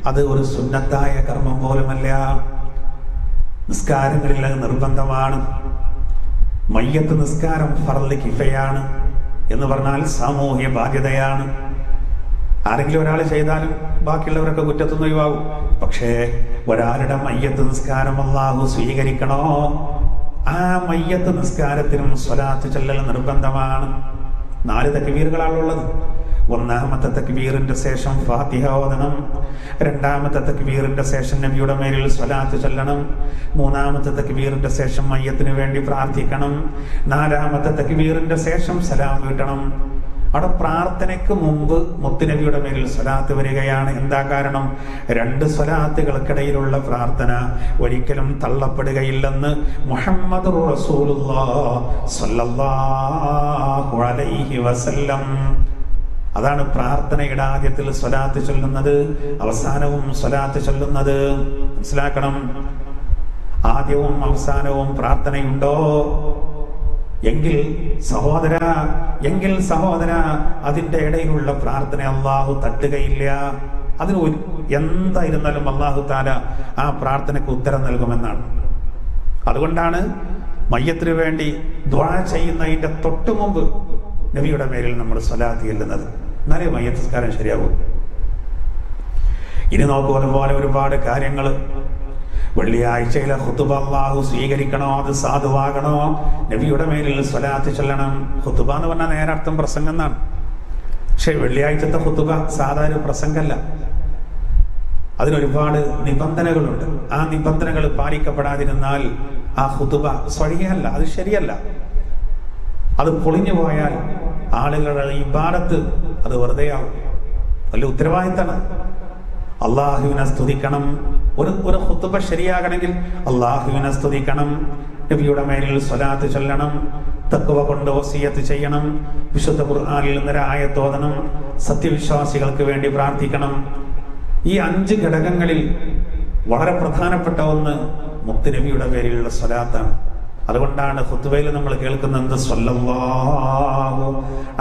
അത് ഒരു സുന്നത്തായ കർമ്മം പോലുമല്ല. നിസ്കാരങ്ങളിൽ അത് നിർബന്ധമാണ്. മയ്യത്ത് നിസ്കാരം ഫർള് കിഫയാണ് എന്ന് പറഞ്ഞാൽ സാമൂഹ്യ ബാധ്യതയാണ്. ആരെങ്കിലും ഒരാൾ ചെയ്താലും ബാക്കിയുള്ളവരൊക്കെ കുറ്റത്തുനിന്ന് ഒഴിവാകും. പക്ഷേ ഒരാളുടെ മയ്യത്ത് നിസ്കാരം അല്ലാഹു സ്വീകരിക്കണോ, ആ മയ്യത്ത് നിസ്കാരത്തിനും സ്വലാത്ത് ചൊല്ലൽ നിർബന്ധമാണ്. 4 തക്ബീറുകളാണുള്ളത്. 1ാമത്തെ തക്ബീറിന്റെ ശേഷം ഫാത്തിഹ ഓതണം. 2ാമത്തെ തക്ബീറിന്റെ ശേഷം നബിയുടെ മേലിൽ സ്വലാത്ത് ചൊല്ലണം. 3ാമത്തെ തക്ബീറിന്റെ ശേഷം മയ്യത്തിന് വേണ്ടി പ്രാർത്ഥിക്കണം. 4ാമത്തെ തക്ബീറിന്റെ ശേഷം സലാം വീട്ടണം. അവിടെ പ്രാർത്ഥനയ്ക്ക് മുമ്പ് മുത്തുനബിയുടെ മേലിൽ സ്വലാത്ത് വരികയാണ്. എന്താ കാരണം? 2 സ്വലാത്തുകൾക്കിടയിലുള്ള പ്രാർത്ഥന ഒരിക്കലും തള്ളപ്പെടുകയില്ലെന്ന് മുഹമ്മദ് റസൂലുള്ളാഹി സ്വല്ലല്ലാഹു അലൈഹി വസല്ലം. അതാണ് പ്രാർത്ഥനയുടെ ആദ്യത്തിൽ സ്വലാത്ത് ചൊല്ലുന്നത്, അവസാനവും സ്വലാത്ത് ചൊല്ലുന്നത്. മനസ്സിലാക്കണം. ആദ്യവും അവസാനവും പ്രാർത്ഥനയുണ്ടോ എങ്കിൽ സഹോദര അതിന്റെ ഇടയിലുള്ള പ്രാർത്ഥന അള്ളാഹു തട്ടുകയില്ല. അതിന് എന്തായിരുന്നാലും അള്ളാഹു താല ആ പ്രാർത്ഥനയ്ക്ക് ഉത്തരം നൽകുമെന്നാണ്. അതുകൊണ്ടാണ് മയ്യത്തിന് വേണ്ടി ദുആ ചെയ്യുന്നതിന്റെ തൊട്ടു മുമ്പ് നബിയുടെ മേലിൽ നമ്മൾ സ്വലാത്ത് ചെല്ലുന്നത്. എന്നാലേ മയ്യത്ത് നിസ്കാരം ശരിയാകും. ഇനി നോക്കൂ, അതുപോലെ ഒരുപാട് കാര്യങ്ങൾ. വെള്ളിയാഴ്ചയിലെ ഖുതുബ അല്ലാഹു സ്വീകരിക്കണോ, അത് സാധുവാകണോ, നബിയുടെ മേലിൽ സ്വലാത്ത് ചൊല്ലണം. ഖുതുബ എന്ന് പറഞ്ഞാൽ നേരർത്ഥം പ്രസംഗം എന്നാണ്. പക്ഷെ വെള്ളിയാഴ്ചത്തെ ഖുതുബ സാധാരണ പ്രസംഗമല്ല. അതിനൊരുപാട് നിബന്ധനകളുണ്ട്. ആ നിബന്ധനകൾ പാലിക്കപ്പെടാതിരുന്നാൽ ആ ഖുതുബ സ്വഹിഹല്ല, അത് ശരിയല്ല. അത് പൊളിഞ്ഞു പോയാൽ ആളുകളുടെ ഇബാദത്ത് അത് വെറുതെയാവും. വലിയ ഉത്തരവാദിത്തമാണ്. അള്ളാഹുവിനെ സ്തുതിക്കണം. ഒരു ഖുതുബ ശരിയാകണമെങ്കിൽ അള്ളാഹുവിനെ സ്തുതിക്കണം, നബിയുടെ മേലിൽ സ്വലാത്ത് ചൊല്ലണം, തഖ്വ കൊണ്ട് വസിയത്ത് ചെയ്യണം, വിശുദ്ധ ഖുർആനിൽ നിന്ന് ആയത്ത് ഓതണം, സത്യവിശ്വാസികൾക്ക് വേണ്ടി പ്രാർത്ഥിക്കണം. ഈ 5 ഘടകങ്ങളിൽ വളരെ പ്രധാനപ്പെട്ട ഒന്ന് മുത്തുനബിയുടെ പേരിലുള്ള സ്വലാത്താണ്. അതുകൊണ്ടാണ് ഖുതുബയിൽ നമ്മൾ കേൾക്കുന്നത് സ്വല്ലല്ലാഹു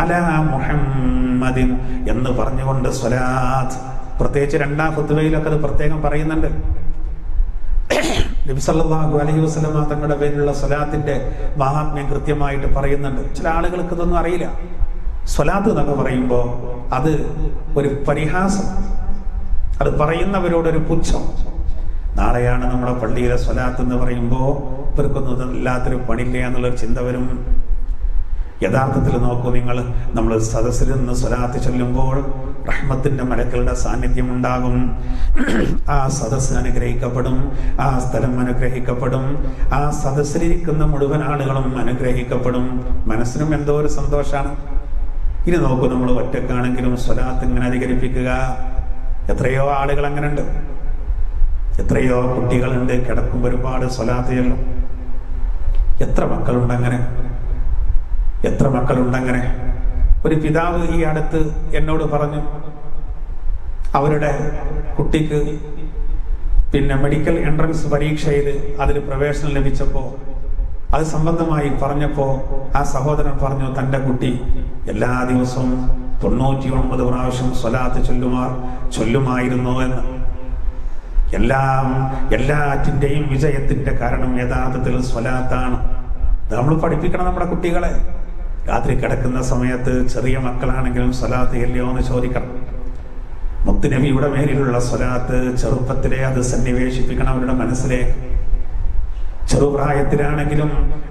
അലാ മുഹമ്മദിൻ എന്ന് പറഞ്ഞുകൊണ്ട് സ്വലാത്ത്. പ്രത്യേകിച്ച് 2ാം ഖുതുബയിലൊക്കെ അത് പ്രത്യേകം പറയുന്നുണ്ട്. നബി സല്ലല്ലാഹു അലൈഹി വസല്ലം തങ്ങളുടെ പേരിലുള്ള സ്വലാത്തിന്റെ മഹാത്മ്യം കൃത്യമായിട്ട് പറയുന്നുണ്ട്. ചില ആളുകൾക്ക് ഇതൊന്നും അറിയില്ല. സ്വലാത്ത് എന്നൊക്കെ പറയുമ്പോൾ അത് ഒരു പരിഹാസം, അത് പറയുന്നവരോടൊരു പുച്ഛം. നാളെയാണ് നമ്മുടെ പള്ളിയിലെ സ്വലാത്ത് എന്ന് പറയുമ്പോൾ ഇവർക്കൊന്നും ഇല്ലാത്തൊരു പണിയില്ല എന്നുള്ളൊരു ചിന്ത വരും. യഥാർത്ഥത്തിൽ നോക്കൂ നിങ്ങൾ, നമ്മൾ സദസ്സിൽ നിന്ന് സ്വലാത്ത് ചൊല്ലുമ്പോൾ റഹ്മത്തിന്റെ മലക്കളുടെ സാന്നിധ്യം ഉണ്ടാകും. ആ സദസ്സ് അനുഗ്രഹിക്കപ്പെടും, ആ സ്ഥലം അനുഗ്രഹിക്കപ്പെടും, ആ സദസ്സിലിരിക്കുന്ന മുഴുവൻ ആളുകളും അനുഗ്രഹിക്കപ്പെടും. മനസ്സിനും എന്തോ ഒരു സന്തോഷമാണ്. ഇനി നോക്കൂ, നമ്മൾ ഒറ്റക്കാണെങ്കിലും സ്വലാത്ത് ഇങ്ങനെ അധികരിപ്പിക്കുക. എത്രയോ ആളുകൾ അങ്ങനെ ഉണ്ട്, എത്രയോ കുട്ടികളുണ്ട് കിടക്കുമ്പോൾ ഒരുപാട് സ്വലാത്ത് ചൊല്ലും. എത്ര മക്കളുണ്ടങ്ങനെ, എത്ര മക്കളുണ്ടങ്ങനെ. ഒരു പിതാവ് ഈ അടുത്ത് എന്നോട് പറഞ്ഞു, അവരുടെ കുട്ടിക്ക് മെഡിക്കൽ എൻട്രൻസ് പരീക്ഷയിൽ അതിൽ പ്രവേശനം ലഭിച്ചപ്പോൾ അത് സംബന്ധമായി പറഞ്ഞപ്പോൾ ആ സഹോദരൻ പറഞ്ഞു, തൻ്റെ കുട്ടി എല്ലാ ദിവസവും 99 പ്രാവശ്യം സ്വലാത്ത് ചൊല്ലുമായിരുന്നു എന്ന്. എല്ലാറ്റിൻ്റെയും വിജയത്തിൻ്റെ കാരണം യഥാർത്ഥത്തിൽ സ്വലാത്താണ്. നമ്മൾ പഠിപ്പിക്കണം നമ്മുടെ കുട്ടികളെ. രാത്രി കിടക്കുന്ന സമയത്ത് ചെറിയ മക്കളാണെങ്കിലും സ്വലാത്ത് ഇല്ലയോ എന്ന് ചോദിക്കണം. മുത്തുനബിയുടെ മേലിലുള്ള സ്വലാത്ത് ചെറുപ്പത്തിലെ അത് സന്നിവേശിപ്പിക്കണം അവരുടെ മനസ്സിലേക്ക്. ചെറുപ്രായത്തിലാണെങ്കിലും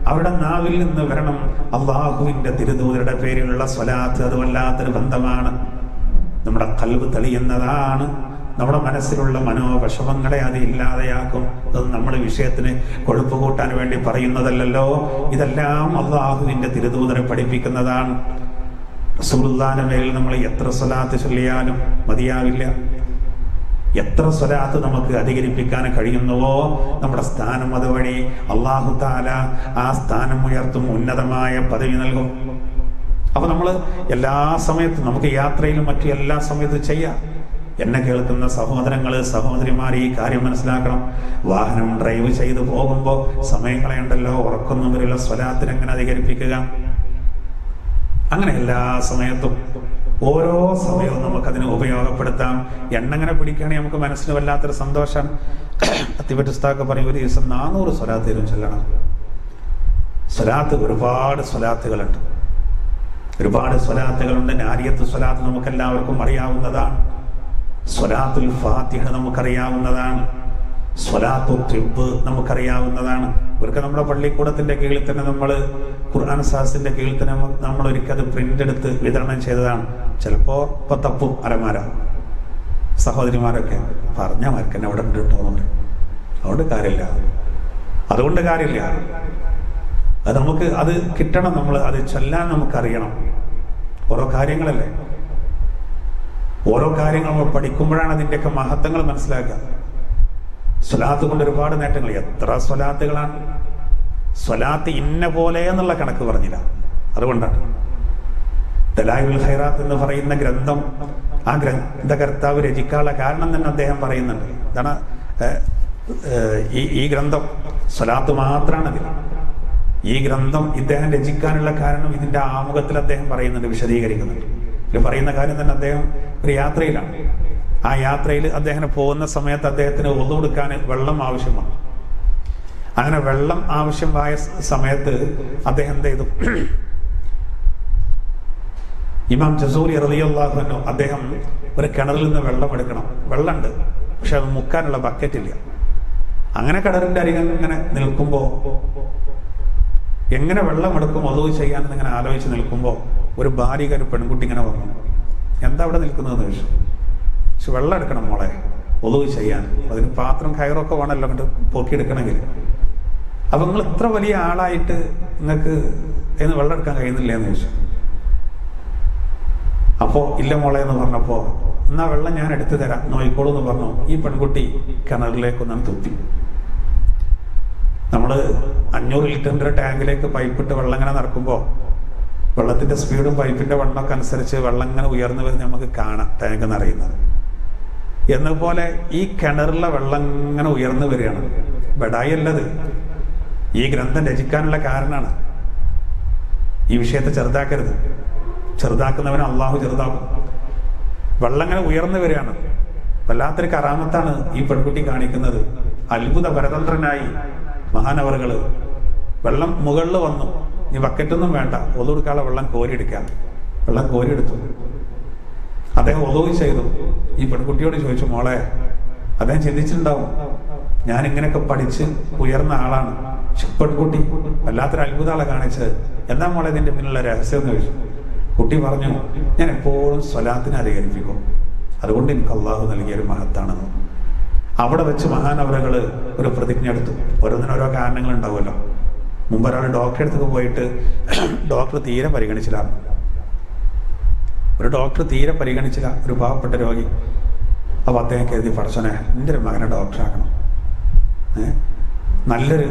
അവരുടെ നാവിൽ നിന്ന് വരണം അള്ളാഹുവിൻ്റെ തിരുദൂതരുടെ പേരിലുള്ള സ്വലാത്ത്. അത് വല്ലാത്തൊരു ബന്ധമാണ്. നമ്മുടെ ഖൽബ് തെളിയുന്നതാണ്. നമ്മുടെ മനസ്സിലുള്ള മനോവിഷമങ്ങളെ അത് ഇല്ലാതെയാക്കും. അത് നമ്മൾ വിഷയത്തിന് കൊഴുപ്പ് കൂട്ടാൻ വേണ്ടി പറയുന്നതല്ലല്ലോ. ഇതെല്ലാം അള്ളാഹുവിൻ്റെ തിരുദൂതരെ പഠിപ്പിക്കുന്നതാണ്. റസൂലുള്ളാഹിന്റെ മേൽ നമ്മൾ എത്ര സ്വലാത്ത് ചൊല്ലിയാലും മതിയാവില്ല. എത്ര സ്വലാത്ത് നമുക്ക് അധികരിപ്പിക്കാൻ കഴിയുന്നുവോ നമ്മുടെ സ്ഥാനം അതുവഴി അല്ലാഹു തആല ആ സ്ഥാനം ഉയർത്തും, ഉന്നതമായ പദവി നൽകും. അപ്പൊ നമ്മൾ എല്ലാ സമയത്തും നമുക്ക് യാത്രയിലും മറ്റു എല്ലാ സമയത്തും ചെയ്യാം. എന്നെ കേൾക്കുന്ന സഹോദരങ്ങള് സഹോദരിമാർ ഈ കാര്യം മനസ്സിലാക്കണം. വാഹനം ഡ്രൈവ് ചെയ്ത് പോകുമ്പോൾ സമയം കളയണ്ടല്ലോ. ഉറക്കുന്നവരുള്ള സ്വലാത്തിന് എങ്ങനെ അധികരിപ്പിക്കുക? അങ്ങനെ എല്ലാ സമയത്തും ഓരോ സമയവും നമുക്കതിന് ഉപയോഗപ്പെടുത്താം. എണ്ണങ്ങനെ പിടിക്കുകയാണെങ്കിൽ നമുക്ക് മനസ്സിന് വല്ലാത്തൊരു സന്തോഷം. അത്തിപ്പറ്റ് ഉസ്താദ് പറയും, ഒരു ദിവസം 400 സ്വലാത്തേലും ചൊല്ലണം. സ്വലാത്ത് ഒരുപാട് സ്വലാത്തുകളുണ്ട്. നാരിയത്ത് സ്വലാത്ത് നമുക്കെല്ലാവർക്കും അറിയാവുന്നതാണ്. സ്വലാത്തുൽ ഫാത്തിഹ നമുക്കറിയാവുന്നതാണ്. സ്വലാത്തു തിബ് നമുക്കറിയാവുന്നതാണ്. ഇവർക്ക് നമ്മുടെ പള്ളിക്കൂടത്തിന്റെ കീഴിൽ തന്നെ നമ്മൾ ഖുർആൻ സാസിന്റെ കീഴിൽ തന്നെ നമ്മൾ ഒരിക്കൽ പ്രിന്റ് എടുത്ത് വിതരണം ചെയ്തതാണ്. ചിലപ്പോ ഇപ്പൊ തപ്പും അലമാര സഹോദരിമാരൊക്കെ പറഞ്ഞ മാർക്കെന്നെ അവിടെ ഉണ്ട് കേട്ടോ. അതുകൊണ്ട് കാര്യമില്ല. അത് നമുക്ക് അത് കിട്ടണം. നമ്മൾ അത് ചൊല്ലാൻ നമുക്കറിയണം. ഓരോ കാര്യങ്ങളല്ലേ, ഓരോ കാര്യങ്ങൾ നമ്മൾ പഠിക്കുമ്പോഴാണ് അതിൻ്റെയൊക്കെ മഹത്വങ്ങൾ മനസ്സിലാക്കുക. സ്വലാത്ത് കൊണ്ട് ഒരുപാട് നേട്ടങ്ങൾ. എത്ര സ്വലാത്തുകളാണ്! സ്വലാത്ത് ഇന്ന പോലെ എന്നുള്ള കണക്ക് പറഞ്ഞില്ല. അതുകൊണ്ടാണ് ദലായിലുൽ ഖൈറാത്ത് എന്ന് പറയുന്ന ഗ്രന്ഥം ആ ഗ്രന്ഥകർത്താവ് രചിക്കാനുള്ള കാരണം തന്നെ അദ്ദേഹം പറയുന്നുണ്ട്. എന്താണ് ഈ ഗ്രന്ഥം? സ്വലാത്ത് മാത്രമാണ് അതിൽ. ഈ ഗ്രന്ഥം ഇദ്ദേഹം രചിക്കാനുള്ള കാരണം ഇതിന്റെ ആമുഖത്തിൽ അദ്ദേഹം പറയുന്നുണ്ട്, വിശദീകരിക്കുന്നുണ്ട്. ഇതിൽ പറയുന്ന കാര്യം തന്നെ അദ്ദേഹം ഒരു യാത്രയിലാണ്. ആ യാത്രയിൽ അദ്ദേഹം പോകുന്ന സമയത്ത് അദ്ദേഹത്തിന് ഒളു കൊടുക്കാൻ വെള്ളം ആവശ്യമാണ്. അങ്ങനെ വെള്ളം ആവശ്യമായ സമയത്ത് അദ്ദേഹം എന്ത് ചെയ്തു? ഇമാം ജസൂരി റളിയല്ലാഹു അൻഹു അദ്ദേഹം ഒരു കിണറിൽ നിന്ന് വെള്ളം എടുക്കണം. വെള്ളമുണ്ട്, പക്ഷെ അത് മുക്കാനുള്ള ബക്കറ്റ് ഇല്ല. അങ്ങനെ കിണറിന്റെ അരികം ഇങ്ങനെ നിൽക്കുമ്പോൾ എങ്ങനെ വെള്ളം എടുക്കും ഒളു ചെയ്യാനെന്ന് ഇങ്ങനെ ആലോചിച്ച് നിൽക്കുമ്പോൾ ഒരു ബാലിക, ഒരു പെൺകുട്ടി ഇങ്ങനെ വന്നു. എന്താ അവിടെ നിൽക്കുന്നതെന്ന് ചോദിച്ചു. പക്ഷെ വെള്ളം എടുക്കണം മോളെ, ഒളു ചെയ്യാൻ. അതിന് പാത്രം കയറൊക്കെ വേണമല്ലോ അങ്ങോട്ട് പൊക്കിയെടുക്കണമെങ്കിൽ. അപ്പൊ നിങ്ങൾ ഇത്ര വലിയ ആളായിട്ട് നിങ്ങൾക്ക് എന്ന് വെള്ളം എടുക്കാൻ കഴിയുന്നില്ല എന്ന് ചോദിച്ചു. അപ്പോ ഇല്ല മോളെ എന്ന് പറഞ്ഞപ്പോ എന്നാ വെള്ളം ഞാൻ എടുത്തു തരാം, നോയിക്കോളൂ എന്ന് പറഞ്ഞു. ഈ പെൺകുട്ടി കിണറിലേക്കൊന്നാണ് തുപ്പി. നമ്മള് 500 ലിറ്ററിന്റെ ടാങ്കിലേക്ക് പൈപ്പിട്ട് വെള്ളം ഇങ്ങനെ നടക്കുമ്പോൾ വെള്ളത്തിന്റെ സ്പീഡും പൈപ്പിന്റെ വണ്ണമൊക്കെ അനുസരിച്ച് വെള്ളം ഇങ്ങനെ ഉയർന്നു വരുന്ന നമുക്ക് കാണാം ടാങ്ക് നിറയുന്നത്. എന്നപോലെ ഈ കിണറിലെ വെള്ളം ഇങ്ങനെ ഉയർന്നു വരികയാണ്. ബെഡായല്ലത്, ഈ ഗ്രന്ഥം രചിക്കാനുള്ള കാരണമാണ്. ഈ വിഷയത്തെ ചെറുതാക്കരുത്. ചെറുതാക്കുന്നവനെ അള്ളാഹു ചെറുതാക്കും. വെള്ളം ഇങ്ങനെ ഉയർന്നു വരികയാണ്. വല്ലാത്തൊരു കറാമത്താണ് ഈ പെൺകുട്ടി കാണിക്കുന്നത്. അത്ഭുത പരതന്ത്രനായി മഹാനവറുകള്. വെള്ളം മുകളിൽ വന്നു. ഈ ബക്കറ്റൊന്നും വേണ്ട, ഒളു കൊടുക്കാനുള്ള വെള്ളം കോരിയെടുക്കാം. വെള്ളം കോരിയെടുത്തു. അദ്ദേഹം ഒളു ചെയ്തു. ഈ പെൺകുട്ടിയോട് ചോദിച്ചു, മോളെ, അദ്ദേഹം ചിന്തിച്ചിട്ടുണ്ടാവും ഞാൻ ഇങ്ങനെയൊക്കെ പഠിച്ച് ഉയർന്ന ആളാണ്. പെൺകുട്ടി വല്ലാത്തൊരു അത്ഭുതങ്ങളെ കാണിച്ചത്. എന്താ മോളെ ഇതിന്റെ പിന്നിലുള്ള രഹസ്യം എന്ന് ചോദിച്ചു. കുട്ടി പറഞ്ഞു, ഞാൻ എപ്പോഴും സ്വലാത്തിനെ അധികരിപ്പിക്കും, അതുകൊണ്ട് എനിക്ക് അള്ളാഹു നൽകിയൊരു മഹത്താണെന്ന്. അവിടെ വെച്ച് മഹാനവറുകള് ഒരു പ്രതിജ്ഞ എടുത്തു. ഓരോന്നിനോരോ കാരണങ്ങൾ ഉണ്ടാവുമല്ലോ. മുമ്പ് ഒരാൾ ഡോക്ടറെ അടുത്തേക്ക് പോയിട്ട് ഡോക്ടർ തീരെ പരിഗണിച്ചില്ല. ഒരു പാവപ്പെട്ട രോഗി. അപ്പൊ അദ്ദേഹം കരുതി, പഠിച്ചോനെ എൻ്റെ ഒരു മകനെ ഡോക്ടറാക്കണം. നല്ലൊരു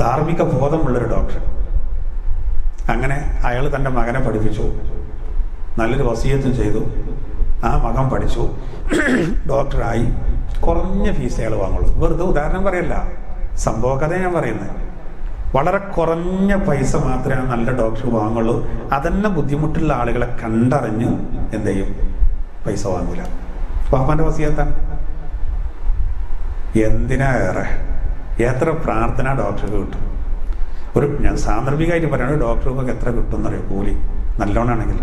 ധാർമ്മിക ബോധമുള്ളൊരു ഡോക്ടർ. അങ്ങനെ അയാൾ തൻ്റെ മകനെ പഠിപ്പിച്ചു. നല്ലൊരു വസിയത്തും ചെയ്തു. ആ മകൻ പഠിച്ചു, ഡോക്ടറായി. കുറഞ്ഞ ഫീസ് അയാൾ വാങ്ങുള്ളൂ. വെറുതെ ഉദാഹരണം പറയല്ല, സംഭവ കഥ ഞാൻ പറയുന്നത്. വളരെ കുറഞ്ഞ പൈസ മാത്രമേ നല്ല ഡോക്ടർ വാങ്ങുള്ളൂ. അതന്നെ ബുദ്ധിമുട്ടുള്ള ആളുകളെ കണ്ടറിഞ്ഞ് എന്ത് ചെയ്യും? പൈസ വാങ്ങൂല. വാപ്പാൻ്റെ വസിയത്താണ്. എന്തിനാ ഏറെ എത്ര പ്രാർത്ഥന ഡോക്ടർക്ക് കിട്ടും? ഞാൻ സാന്ദർഭികമായിട്ട് പറയുന്നത് ഡോക്ടർക്കൊക്കെ എത്ര കിട്ടും എന്നറിയോ കൂലി? നല്ലോണാണെങ്കിൽ.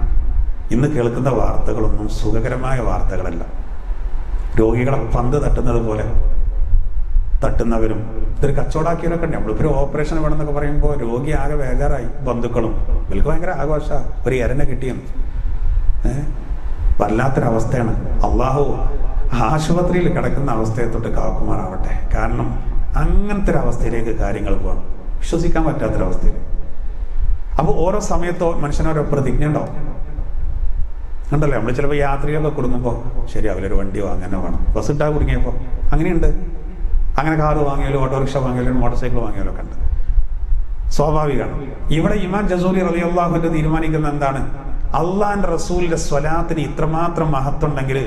ഇന്ന് കേൾക്കുന്ന വാർത്തകളൊന്നും സുഖകരമായ വാർത്തകളല്ല. രോഗികളെ പന്ത് തട്ടുന്നത് പോലെ തട്ടുന്നവരും ഇതൊരു കച്ചവടാക്കിയവരൊക്കെ ഉണ്ട്. നമ്മളിപ്പോൾ ഒരു ഓപ്പറേഷൻ വേണമെന്നൊക്കെ പറയുമ്പോൾ രോഗി ആകെ വേഗാറായി, ബന്ധുക്കളും ഇവർക്ക് ഭയങ്കര ആഘോഷ, ഒരു എരനെ കിട്ടിയെന്ന്. വല്ലാത്തൊരവസ്ഥയാണ്. അള്ളാഹു ആശുപത്രിയിൽ കിടക്കുന്ന അവസ്ഥയെ തൊട്ട് കാക്കുമാറാവട്ടെ. കാരണം അങ്ങനത്തെ ഒരു അവസ്ഥയിലേക്ക് കാര്യങ്ങൾ പോകണം, വിശ്വസിക്കാൻ പറ്റാത്തൊരവസ്ഥയിൽ. അപ്പോൾ ഓരോ സമയത്തോ മനുഷ്യനോരോ പ്രതിജ്ഞ ഉണ്ടാവും. ഉണ്ടല്ലോ, നമ്മൾ ചിലപ്പോൾ യാത്രികളൊക്കെ കൊടുക്കുമ്പോൾ ശരി അവരൊരു വണ്ടി വാങ്ങാനോ വേണം, ബസ് ഇട്ടാൽ കുടുങ്ങിയപ്പോൾ അങ്ങനെയുണ്ട്. അങ്ങനെ കാറ് വാങ്ങിയാലും ഓട്ടോറിക്ഷ വാങ്ങിയാലും മോട്ടോർ സൈക്കിൾ വാങ്ങിയാലും ഒക്കെ ഉണ്ട്, സ്വാഭാവികമാണ്. ഇവിടെ ഇമാം ജസൂലി റളിയല്ലാഹു അൻഹു തീരുമാനിക്കുന്ന എന്താണ്? അള്ളാഹിന്റെ റസൂലിന്റെ സ്വലാത്തിന് ഇത്രമാത്രം മഹത്വം ഉണ്ടെങ്കിൽ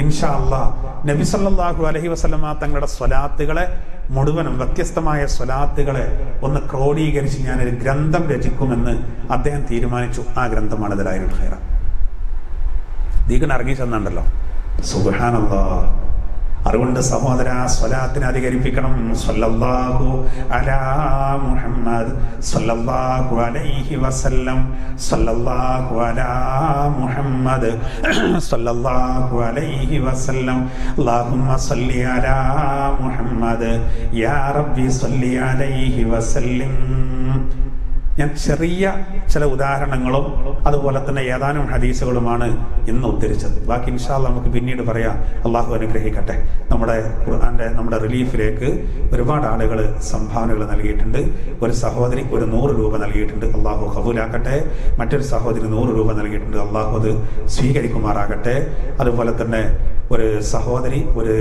ഇൻഷാ അല്ലാഹ് നബി സല്ലല്ലാഹു അലൈഹി വസല്ലമ തങ്ങളുടെ സ്വലാത്തുകളെ മുഴുവനും, വ്യത്യസ്തമായ സ്വലാത്തുകളെ ഒന്ന് ക്രോഡീകരിച്ച് ഞാനൊരു ഗ്രന്ഥം രചിക്കുമെന്ന് അദ്ദേഹം തീരുമാനിച്ചു. ആ ഗ്രന്ഥമാണ് ദലായിലുൽ ഖൈറ. ദീകൻ ഇറങ്ങി ചെന്നുണ്ടല്ലോ, സുബ്ഹാനല്ലാഹ്. അതുകൊണ്ട് സഹോദര, സ്വലാത്തിനെ അധികരിപ്പിക്കണം. സ്വല്ലല്ലാഹു അലാ മുഹമ്മദ് സ്വല്ലല്ലാഹു അലൈഹി വസല്ലം, സ്വല്ലല്ലാഹു അലാ മുഹമ്മദ് സ്വല്ലല്ലാഹു അലൈഹി വസല്ലം, അല്ലാഹുമ്മ സ്വല്ലി അലാ മുഹമ്മദ് യാ റബ്ബി സ്വല്ലി അലൈഹി വസല്ലം. ഞാൻ ചെറിയ ചില ഉദാഹരണങ്ങളും അതുപോലെ തന്നെ ഏതാനും ഹദീസുകളുമാണ് ഇന്ന് ഉദ്ധരിച്ചത്. ബാക്കി ഇൻഷാ അല്ലാഹ് നമുക്ക് പിന്നീട് പറയാം. അള്ളാഹു അനുഗ്രഹിക്കട്ടെ. നമ്മുടെ ഖുർആന്റെ നമ്മുടെ റിലീഫിലേക്ക് ഒരുപാട് ആളുകൾ സംഭാവനകൾ നൽകിയിട്ടുണ്ട്. ഒരു സഹോദരി ഒരു 100 രൂപ നൽകിയിട്ടുണ്ട്, അള്ളാഹു ഖബൂലാക്കട്ടെ. മറ്റൊരു സഹോദരി 100 രൂപ നൽകിയിട്ടുണ്ട്, അള്ളാഹു അത് സ്വീകരിക്കുമാറാകട്ടെ. അതുപോലെ തന്നെ ഒരു സഹോദരി ഒരു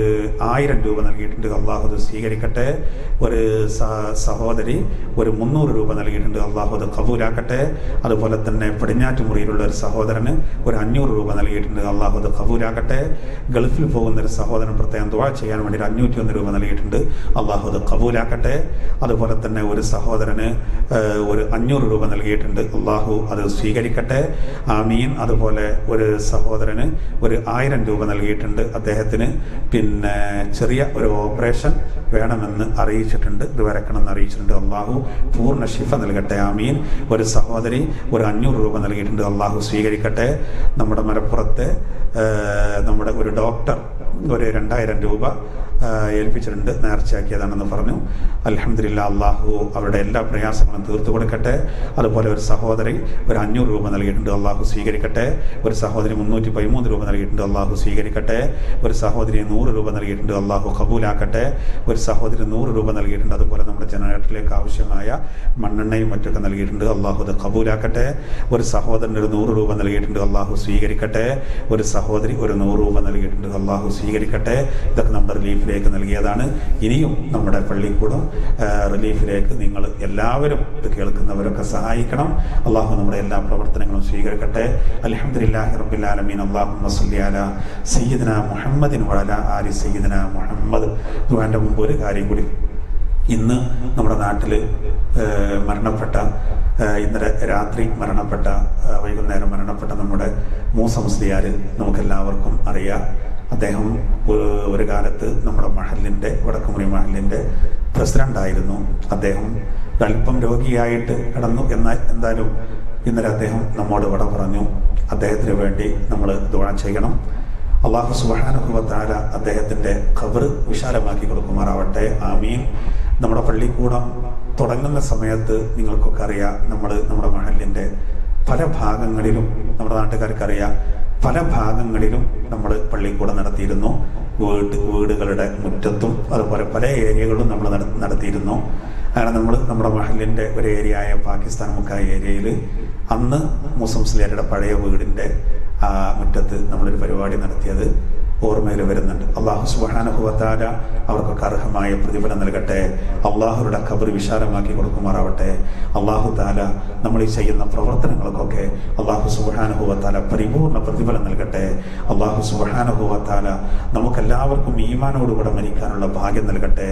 1000 രൂപ നൽകിയിട്ടുണ്ട്, അള്ളാഹു അത് സ്വീകരിക്കട്ടെ. ഒരു സഹോദരി ഒരു 300 രൂപ നൽകിയിട്ടുണ്ട്, അള്ളാഹു അത് കബൂലാക്കട്ടെ. അതുപോലെ തന്നെ പടിഞ്ഞാറ്റുമുറിയിലുള്ള ഒരു സഹോദരന് ഒരു 500 രൂപ നൽകിയിട്ടുണ്ട്, അള്ളാഹു അത് കബൂലാക്കട്ടെ. ഗൾഫിൽ പോകുന്ന ഒരു സഹോദരൻ പ്രത്യേകം ദുആ ചെയ്യാൻ വേണ്ടി 501 രൂപ നൽകിയിട്ടുണ്ട്, അള്ളാഹു അത് കബൂലാക്കട്ടെ. അതുപോലെ തന്നെ ഒരു സഹോദരന് ഒരു 500 രൂപ നൽകിയിട്ടുണ്ട്, അള്ളാഹു അത് സ്വീകരിക്കട്ടെ, ആമീൻ. അതുപോലെ ഒരു സഹോദരന് ഒരു 1000 രൂപ നൽകിയിട്ടുണ്ട്, അദ്ദേഹത്തിന് പിന്നെ ചെറിയ ഒരു ഓപ്പറേഷൻ വേണമെന്ന് അറിയിച്ചിട്ടുണ്ട്, ഇത് വരക്കണമെന്ന് അറിയിച്ചിട്ടുണ്ട്, അള്ളാഹു പൂർണ്ണ ശിഫ നൽകട്ടെ, ആമീൻ. ഒരു സഹോദരി ഒരു 500 രൂപ നൽകിയിട്ടുണ്ട്, അള്ളാഹു സ്വീകരിക്കട്ടെ. നമ്മുടെ മലപ്പുറത്തെ നമ്മുടെ ഒരു ഡോക്ടർ ഒരു 2000 രൂപ ഏൽപ്പിച്ചിട്ടുണ്ട്, നേർച്ചയാക്കിയതാണെന്ന് പറഞ്ഞു. അൽഹംദുലില്ലാഹ്, അള്ളാഹു അവരുടെ എല്ലാ പ്രയാസങ്ങളും തീർത്തു കൊടുക്കട്ടെ. അതുപോലെ ഒരു സഹോദരി ഒരു 500 രൂപ നൽകിയിട്ടുണ്ട്, അള്ളാഹു സ്വീകരിക്കട്ടെ. ഒരു സഹോദരി 313 രൂപ നൽകിയിട്ടുണ്ട്, അള്ളാഹു സ്വീകരിക്കട്ടെ. ഒരു സഹോദരി 100 രൂപ നൽകിയിട്ടുണ്ട്, അള്ളാഹു കബൂലാക്കട്ടെ. ഒരു സഹോദരി 100 രൂപ നൽകിയിട്ടുണ്ട്. അതുപോലെ നമ്മുടെ ജനറേറ്ററിലേക്ക് ആവശ്യമായ മണ്ണെണ്ണയും മറ്റൊക്കെ നൽകിയിട്ടുണ്ട്, അള്ളാഹു അത് കബൂലാക്കട്ടെ. ഒരു സഹോദരന് ഒരു 100 രൂപ നൽകിയിട്ടുണ്ട്, അള്ളാഹു സ്വീകരിക്കട്ടെ. ഒരു സഹോദരി ഒരു 100 രൂപ നൽകിയിട്ടുണ്ട്, അള്ളാഹു സ്വീകരിക്കട്ടെ. ഇതൊക്കെ നമ്മുടെ റിലീഫിലേക്ക് നൽകിയതാണ്. ഇനിയും നമ്മുടെ പള്ളിക്കൂടം റിലീഫിലേക്ക് നിങ്ങൾ എല്ലാവരും ഇത് കേൾക്കുന്നവരൊക്കെ സഹായിക്കണം. അള്ളാഹു നമ്മുടെ എല്ലാ പ്രവർത്തനങ്ങളും സ്വീകരിക്കട്ടെ. അൽഹംദുലില്ലാഹി റബ്ബിൽ ആലമീൻ. അല്ലാഹുമ്മ സ്വല്ലി അലാ സയ്യിദിനാ മുഹമ്മദിൻ വഅലാ ആലി സയ്യിദിനാ മുഹമ്മദ്. ദുആന്റെ മുമ്പ് ഒരു കാര്യം കൂടി. ഇന്ന് നമ്മുടെ നാട്ടിൽ മരണപ്പെട്ട, ഇന്നലെ രാത്രി മരണപ്പെട്ട, വൈകുന്നേരം മരണപ്പെട്ട നമ്മുടെ മൂസ മുസ്ലിയാർ നമുക്കെല്ലാവർക്കും അറിയാം. അദ്ദേഹം ഒരു കാലത്ത് നമ്മുടെ മഹലിൻ്റെ, വടക്കുമുറി മഹലിൻ്റെ പ്രസിഡൻ്റായിരുന്നു. അദ്ദേഹം അല്പം രോഗിയായിട്ട് കിടന്നു. എന്നാൽ എന്തായാലും ഇന്നലെ അദ്ദേഹം നമ്മോട് വിട പറഞ്ഞു. അദ്ദേഹത്തിന് വേണ്ടി നമ്മൾ ദുആ ചെയ്യണം. അല്ലാഹു സുബ്ഹാനഹു വ തആല അദ്ദേഹത്തിൻ്റെ ഖബർ വിശാലമാക്കി കൊടുക്കുമാറാവട്ടെ, ആമീൻ. നമ്മുടെ പള്ളിക്കൂടം തുടങ്ങുന്ന സമയത്ത് നിങ്ങൾക്കൊക്കെ അറിയാം, നമ്മുടെ മഹലിൻ്റെ പല ഭാഗങ്ങളിലും, നമ്മുടെ നാട്ടുകാർക്കറിയാം, പല ഭാഗങ്ങളിലും നമ്മൾ പള്ളിക്കൂടം നടത്തിയിരുന്നു. വീടുകളുടെ മുറ്റത്തും അതുപോലെ പല ഏരിയകളിലും നമ്മൾ നടത്തിയിരുന്നു. അങ്ങനെ നമ്മുടെ മഹലിൻ്റെ ഒരു ഏരിയയായ പാകിസ്ഥാൻ മുക്കായ ഏരിയയിൽ അന്ന് മൂസ മുസ്ലിയാരുടെ പഴയ വീടിൻ്റെ മുറ്റത്ത് നമ്മളൊരു പരിപാടി നടത്തിയത് ഓർമ്മയിൽ വരുന്നുണ്ട്. അള്ളാഹു സുബ്ഹാനഹു വ തആല അവർക്കൊക്കെ അർഹമായ പ്രതിഫലം നൽകട്ടെ. അള്ളാഹുരുടെ ഖബർ വിശാലമാക്കി കൊടുക്കുമാറാവട്ടെ. അള്ളാഹു തആല നമ്മൾ ഈ ചെയ്യുന്ന പ്രവർത്തനങ്ങൾക്കൊക്കെ അള്ളാഹു സുബ്ഹാനഹു വ തആല പരിപൂർണ്ണ പ്രതിഫലം നൽകട്ടെ. അള്ളാഹു സുബ്ഹാനഹു വ തആല നമുക്കെല്ലാവർക്കും ഈമാനോടുകൂടെ മരിക്കാനുള്ള ഭാഗ്യം നൽകട്ടെ.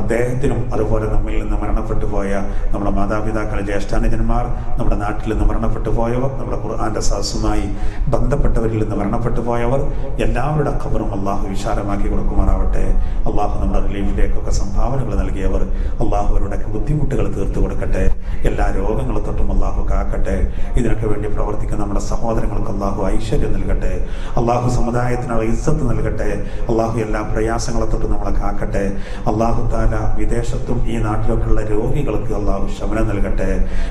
അദ്ദേഹത്തിനും അതുപോലെ നമ്മിൽ നിന്ന് മരണപ്പെട്ടു പോയ നമ്മുടെ മാതാപിതാക്കൾ, ജ്യേഷ്ഠാനുജന്മാർ, നമ്മുടെ നാട്ടിൽ നിന്ന് മരണപ്പെട്ടു പോയവർ, നമ്മുടെ ഖുർആന്റെ സദസ്സുമായി ബന്ധപ്പെട്ടവരിൽ നിന്ന് മരണപ്പെട്ടു പോയവർ എല്ലാവരുടെ ഖബറും അള്ളാഹു വിശാലമാക്കി കൊടുക്കുമാറാവട്ടെ. അള്ളാഹു നമ്മുടെ റിലീഫിലേക്കൊക്കെ സംഭാവനകൾ നൽകിയവർ അള്ളാഹു അവരുടെ ബുദ്ധിമുട്ടുകൾ തീർത്തു കൊടുക്കട്ടെ. എല്ലാ രോഗങ്ങളും തൊട്ടും അള്ളാഹു കാക്കട്ടെ. ഇതിനൊക്കെ വേണ്ടി പ്രവർത്തിക്കുന്ന നമ്മുടെ സഹോദരങ്ങൾക്ക് അള്ളാഹു ഐശ്വര്യം നൽകട്ടെ. അള്ളാഹു സമുദായത്തിനുള്ള ഇസ്സത്ത് നൽകട്ടെ. അള്ളാഹു എല്ലാ പ്രയാസങ്ങളെ തൊട്ടും നമ്മളെ കാക്കട്ടെ. അള്ളാഹു താല വിദേശത്തും ഈ നാട്ടിലൊക്കെയുള്ള രോഗികൾക്ക് അള്ളാഹു ശമനം നൽകട്ടെ.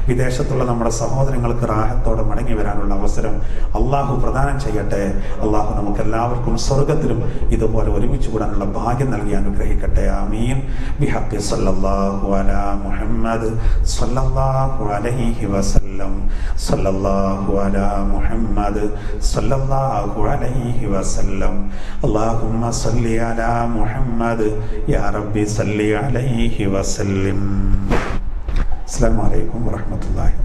വിദേശത്തുള്ള നമ്മുടെ സഹോദരങ്ങൾക്ക് റാഹത്തോടെ മടങ്ങി വരാനുള്ള അവസരം അള്ളാഹു പ്രദാനം ചെയ്യട്ടെ. അള്ളാഹു നമുക്ക് എല്ലാവർക്കും സ്വർഗത്തിലും ഇതുപോലെ ഒരുമിച്ച് കൂടാനുള്ള ഭാഗ്യം നൽകി അനുഗ്രഹിക്കട്ടെ. ആമീൻ. ബിഹഖി സല്ലല്ലാഹു അലാ മുഹമ്മദ് സല്ലല്ലാഹു അലൈഹി വസല്ലം. സല്ലല്ലാഹു അലാ മുഹമ്മദ് സല്ലല്ലാഹു അലൈഹി വസല്ലം. അല്ലാഹുമ്മ സല്ലി അലാ മുഹമ്മദ് യാ റബ്ബി സല്ലി അലൈഹി വസല്ലം. അസ്സലാമു അലൈക്കും വറഹ്മത്തുള്ളാഹി.